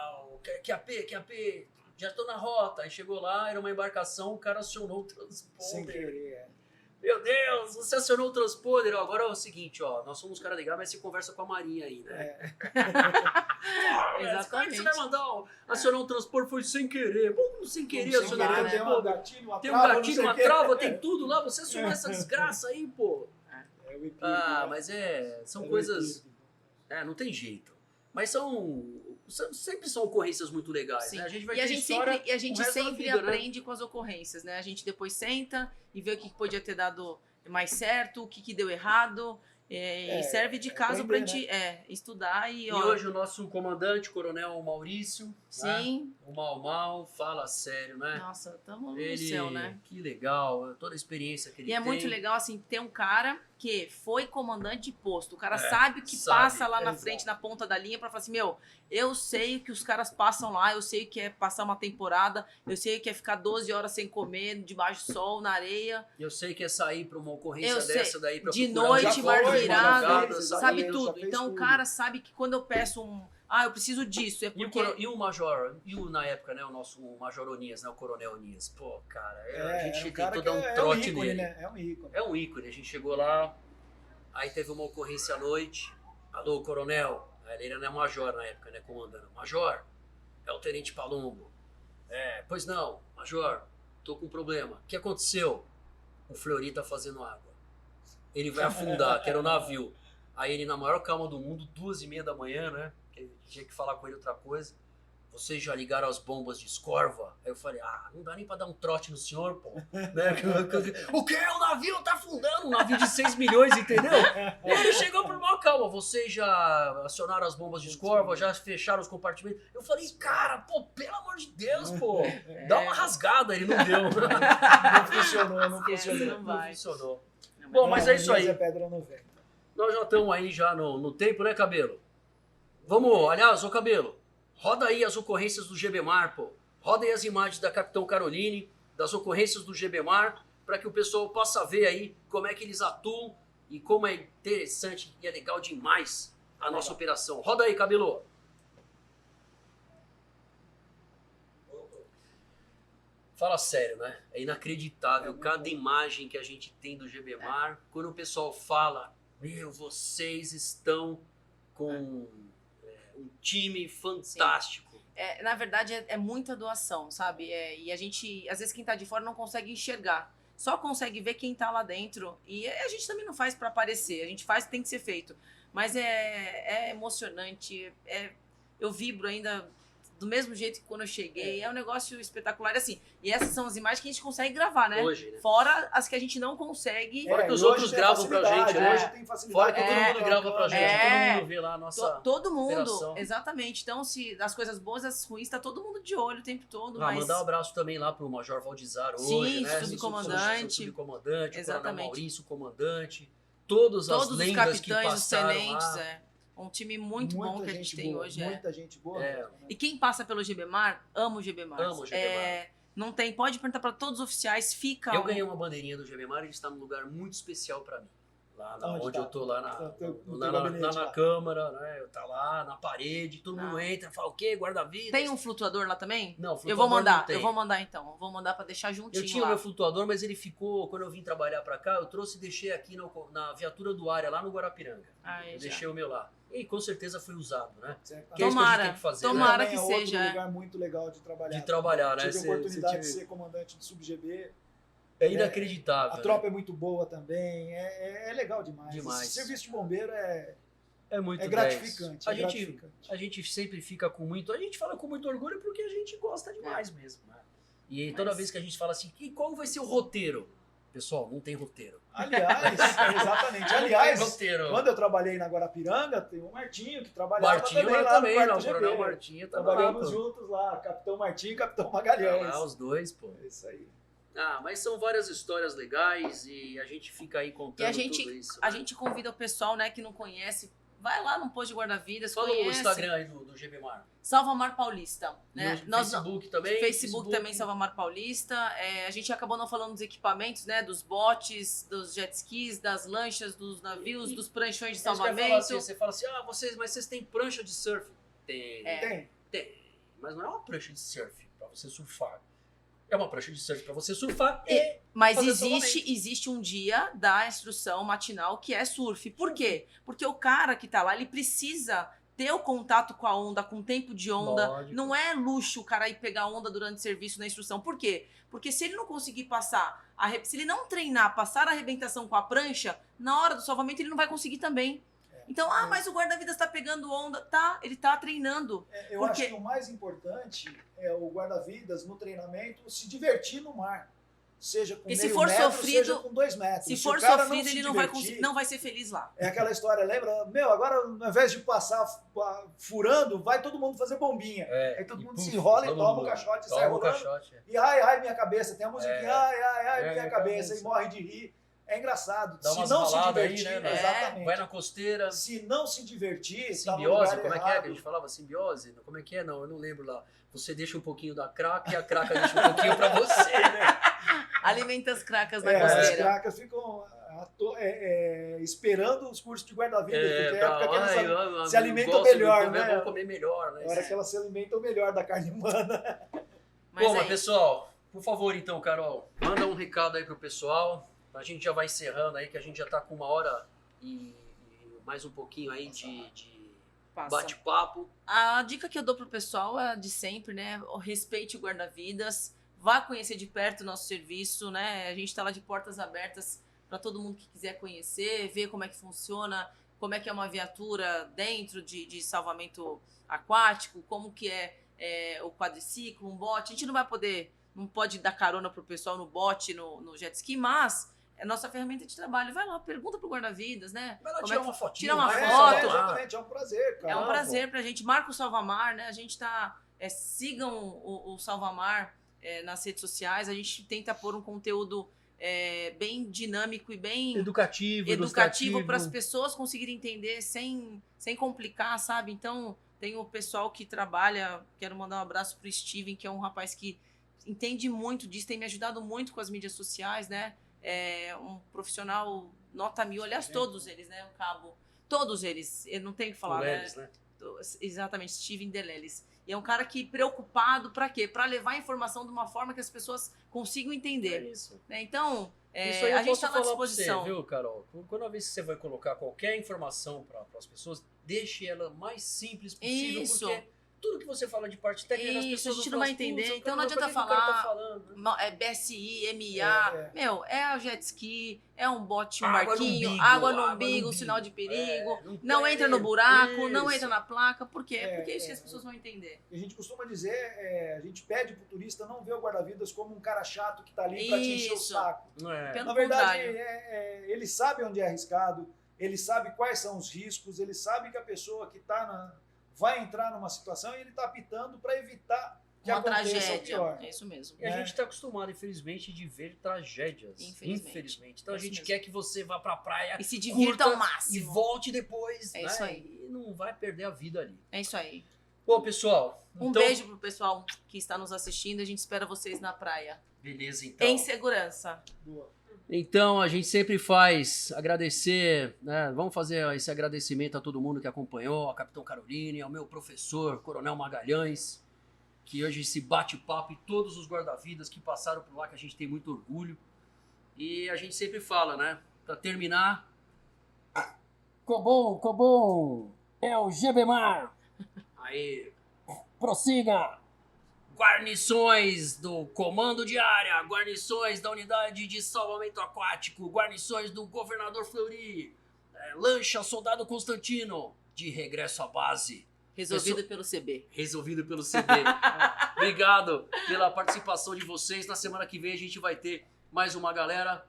QAP, já tô na rota. Aí chegou lá, era uma embarcação, o cara acionou o transponder. Sem querer, Meu Deus, você acionou o transponder. Agora é o seguinte, nós somos caras legais, mas você conversa com a Marinha aí, né? Exatamente. Como é que você vai mandar acionar um transpor? Foi sem querer. Como sem querer acionar um transpor? Tem um gatilho, uma trava, tem tudo lá. Você acionou essa desgraça aí, pô. Mas são coisas... não tem jeito. Mas sempre são ocorrências muito legais, né? A gente vai ter história e a gente o resto da sempre vida, aprende com as ocorrências, né? A gente depois senta e vê o que podia ter dado mais certo, o que deu errado. E serve de caso pra gente estudar. E hoje o nosso comandante, Coronel Maurício, sim. Né? O Mal, fala sério, né? Nossa, estamos no céu, né? Que legal, toda a experiência que ele tem. E é muito legal, assim, ter um cara que foi comandante de posto. O cara sabe que passa lá na frente, na ponta da linha, pra falar assim, eu sei o que os caras passam lá, eu sei o que é passar uma temporada, eu sei o que é ficar 12 horas sem comer, debaixo do sol, na areia. Eu sei que é sair pra uma ocorrência dessa daí pra de noite, mar virado, sabe ele tudo. Então o cara sabe que quando eu peço eu preciso disso, é porque... E o Major, na época, né, o nosso Major Onias, né, o Coronel Onias, pô, cara, a gente tentou dar um trote nele. Né? É um ícone. É um ícone, a gente chegou lá, aí teve uma ocorrência à noite, alô, Coronel, ele era Major na época, né, comandando, Major, é o Tenente Palumbo. Pois não, Major, tô com um problema, o que aconteceu? O Fleury tá fazendo água, ele vai afundar, que era o navio. Aí ele, na maior calma do mundo, 2h30 da manhã, né? Tinha que falar com ele outra coisa. Vocês já ligaram as bombas de escorva? Aí eu falei, não dá nem pra dar um trote no senhor, pô. Né? O quê? O navio tá afundando, um navio de 6 milhões, entendeu? Ele chegou por maior calma. Vocês já acionaram as bombas de escorva, já fecharam os compartimentos? Eu falei, cara, pô, pelo amor de Deus, pô. Dá uma rasgada. Ele não deu. Não funcionou. Não vai. Funcionou. Bom, mas é isso aí. Pedra 90. Nós já estamos aí já no tempo, né, Cabelo? Vamos, aliás, ô Cabelo, roda aí as ocorrências do GBMAR, pô. Roda aí as imagens da Capitão Caroline, das ocorrências do GBMAR, para que o pessoal possa ver aí como é que eles atuam e como é interessante e é legal demais a nossa operação. Roda aí, Cabelo. Fala sério, né? É inacreditável cada imagem que a gente tem do GBMAR. Quando o pessoal fala, meu, vocês estão com um time fantástico. Na verdade, é muita doação, sabe? E a gente, às vezes, quem tá de fora não consegue enxergar. Só consegue ver quem tá lá dentro. E a gente também não faz para aparecer. A gente faz o que tem que ser feito. Mas é emocionante. Eu vibro ainda do mesmo jeito que quando eu cheguei. É um negócio espetacular. Assim, e essas são as imagens que a gente consegue gravar, né? Hoje, né? Fora as que a gente não consegue. Fora que os outros gravam pra gente, né? Hoje tem facilidade. Fora que todo mundo grava pra gente. Todo mundo vê lá a nossa Todo mundo, operação. exatamente. Então, se as coisas boas, as ruins, tá todo mundo de olho o tempo todo. Ah, mandar um abraço também lá pro Major Valdizar hoje, né? Subcomandante. Subcomandante, o Coronel Exatamente. Maurício, comandante. Todas as Todos os lendas que capitães, os passaram tenentes, lá. Um time muito bom que a gente tem boa, hoje. Muita gente boa. É. E quem passa pelo GBMAR, ama o GBMAR. Amo o GBMAR. Não tem, pode perguntar para todos os oficiais, fica. Eu ganhei uma bandeirinha do GBMAR e ele está num lugar muito especial pra mim. Lá onde eu tô, lá na câmara, né? Eu tá lá na parede, todo mundo entra, fala o quê? Guarda-vidas. Tem um flutuador lá também? Não, flutuador eu vou mandar, não tem. eu vou mandar então. Eu vou mandar pra deixar juntinho Eu tinha lá. o meu flutuador, mas ele ficou, quando eu vim trabalhar pra cá, eu trouxe e deixei aqui na viatura do área, lá no Guarapiranga. Eu deixei o meu lá. E com certeza foi usado, né? Que é isso que a gente tem que fazer, tomara né? que Também é seja. outro lugar muito legal de trabalhar. De trabalhar, né? Tive a oportunidade de ser comandante do Sub-GB. É inacreditável. A tropa é muito boa também. É legal demais. Demais. Esse serviço de bombeiro é muito gratificante. A gente sempre fica com muito... A gente fala com muito orgulho porque a gente gosta demais mesmo, né? E toda vez que a gente fala assim, qual vai ser o roteiro? Pessoal, não tem roteiro. Aliás, exatamente. Aliás, roteiro. Quando eu trabalhei na Guarapiranga, tem o Martinho que trabalhava Martinho também lá também, no não, quarto GB. Coronel Martinho Trabalhamos lá, juntos lá, Capitão Martinho e Capitão Magalhães. os dois, pô. É isso aí. Ah, mas são várias histórias legais e a gente fica aí contando tudo isso. A gente convida o pessoal, né, que não conhece, vai lá no posto de guarda-vidas, Fala conhece. o Instagram aí do GBMAR. Salvamar Paulista, né? No Facebook também. Facebook também, Salvamar Paulista. A gente acabou não falando dos equipamentos, né? Dos botes, dos jet skis, das lanchas, dos navios, dos pranchões de salvamento. Você fala assim, mas vocês têm prancha de surf? Tem. Mas não é uma prancha de surf pra você surfar. É uma prancha de surf pra você surfar Mas fazer existe um dia da instrução matinal que é surf. Por quê? Porque o cara que tá lá, ele precisa ter o contato com a onda, com o tempo de onda. Lógico. Não é luxo o cara ir pegar onda durante o serviço na instrução. Por quê? Porque se ele não conseguir passar, se ele não treinar, passar a arrebentação com a prancha, na hora do salvamento ele não vai conseguir também. Então, mas o guarda-vidas tá pegando onda. Tá, ele tá treinando. Eu acho que o mais importante é o guarda-vidas no treinamento se divertir no mar. Seja com meio metro, seja com 2 metros. Se for sofrido, ele não vai ser feliz lá. É aquela história, lembra? Agora ao invés de passar furando, vai todo mundo fazer bombinha. Aí todo mundo se enrola e toma o caixote e sai rolando. E ai, minha cabeça. Tem a musiquinha, ai, minha cabeça. E morre de rir. É engraçado. Dá se não se divertir, aí, né? exatamente. Vai na costeira. Se não se divertir, simbiose, tá como é que é que a gente falava? Simbiose? Como é que é? Não, eu não lembro lá. Você deixa um pouquinho da craca e a craca deixa um pouquinho pra você, né? Alimenta as cracas na costeira. As cracas ficam esperando os cursos de guarda-vidas, porque é a época que eles se alimentam melhor, né? Vão comer melhor, né? É a hora que elas se alimentam melhor da carne humana. Mas pessoal, por favor então, Carol, manda um recado aí pro pessoal. A gente já vai encerrando aí, que a gente já tá com 1 hora e mais um pouquinho aí de bate-papo. A dica que eu dou pro pessoal é de sempre, né? Respeite o guarda-vidas, vá conhecer de perto o nosso serviço, né? A gente tá lá de portas abertas para todo mundo que quiser conhecer, ver como é que funciona, como é que é uma viatura dentro de salvamento aquático, como que é o quadriciclo, um bote. A gente não pode dar carona pro pessoal no bote, no jet ski, mas é nossa ferramenta de trabalho. Vai lá, pergunta pro guarda-vidas, né? Vai lá tirar uma fotinha. Tira uma foto. Exatamente, é um prazer, cara. É um prazer pra gente. Marca o Salvamar, né? A gente tá... sigam o Salvamar nas redes sociais. A gente tenta pôr um conteúdo bem dinâmico e bem Educativo, educativo para as pessoas conseguirem entender sem complicar, sabe? Então, tem o pessoal que trabalha, quero mandar um abraço pro Steven, que é um rapaz que entende muito disso, tem me ajudado muito com as mídias sociais, né? É um profissional nota 1000, aliás, todos eles, né? O Cabo, todos eles, eu não tenho o que falar, Leles, né? Exatamente, Steven Deleles. E é um cara que preocupado para quê? Para levar a informação de uma forma que as pessoas consigam entender. É isso. Né? Então, Isso aí eu a gente posso está à falar pra disposição. você, viu, Carol? Quando vez que você vai colocar qualquer informação para as pessoas, deixe ela mais simples possível, Isso. porque tudo que você fala de parte técnica, as Isso, pessoas a gente vão não vai falar, "Putz, entender, o então cara- não mas adianta por que que o cara tá falar falando, né?" BSI, MA, é a jet ski, é um bote, um Água no barquinho, umbigo, água no água no umbigo, umbigo. sinal de perigo, Não não entra no perde, buraco, não isso. entra na placa, por quê? É, Porque é isso que é. as pessoas vão entender. E a gente costuma dizer, a gente pede pro turista não ver o guarda-vidas como um cara chato que tá ali para te encher o Isso. saco. Não é. Pelo Na verdade, contrário. ele sabe onde é arriscado, ele sabe quais são os riscos, ele sabe que a pessoa que vai entrar numa situação e ele está apitando para evitar que Uma aconteça o tragédia, pior. é isso mesmo. E a gente está acostumado, infelizmente, de ver tragédias. Infelizmente. Então a É isso gente mesmo. quer que você vá pra praia E se divirta curta ao máximo. e volte depois. É né? isso aí. E não vai perder a vida ali. É isso aí. Bom, pessoal. Um então- beijo pro pessoal que está nos assistindo, a gente espera vocês na praia. Beleza, então. Em segurança. Boa. Então, a gente sempre faz agradecer, né? Vamos fazer esse agradecimento a todo mundo que acompanhou, a Capitão Caroline, ao meu professor, Coronel Magalhães, que hoje se bate-papo e todos os guarda-vidas que passaram por lá, que a gente tem muito orgulho. E a gente sempre fala, né? Pra terminar... Cobom, é o Gebemar. Aí, prossiga. Guarnições do Comando de Área, guarnições da Unidade de Salvamento Aquático, guarnições do Governador Fleury, lancha Soldado Constantino, de regresso à base. Resolvido pelo CB. Resolvido pelo CB. Obrigado pela participação de vocês. Na semana que vem a gente vai ter mais uma galera.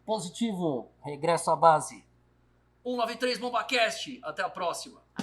Positivo, regresso à base. 193 BombaCast. Até a próxima.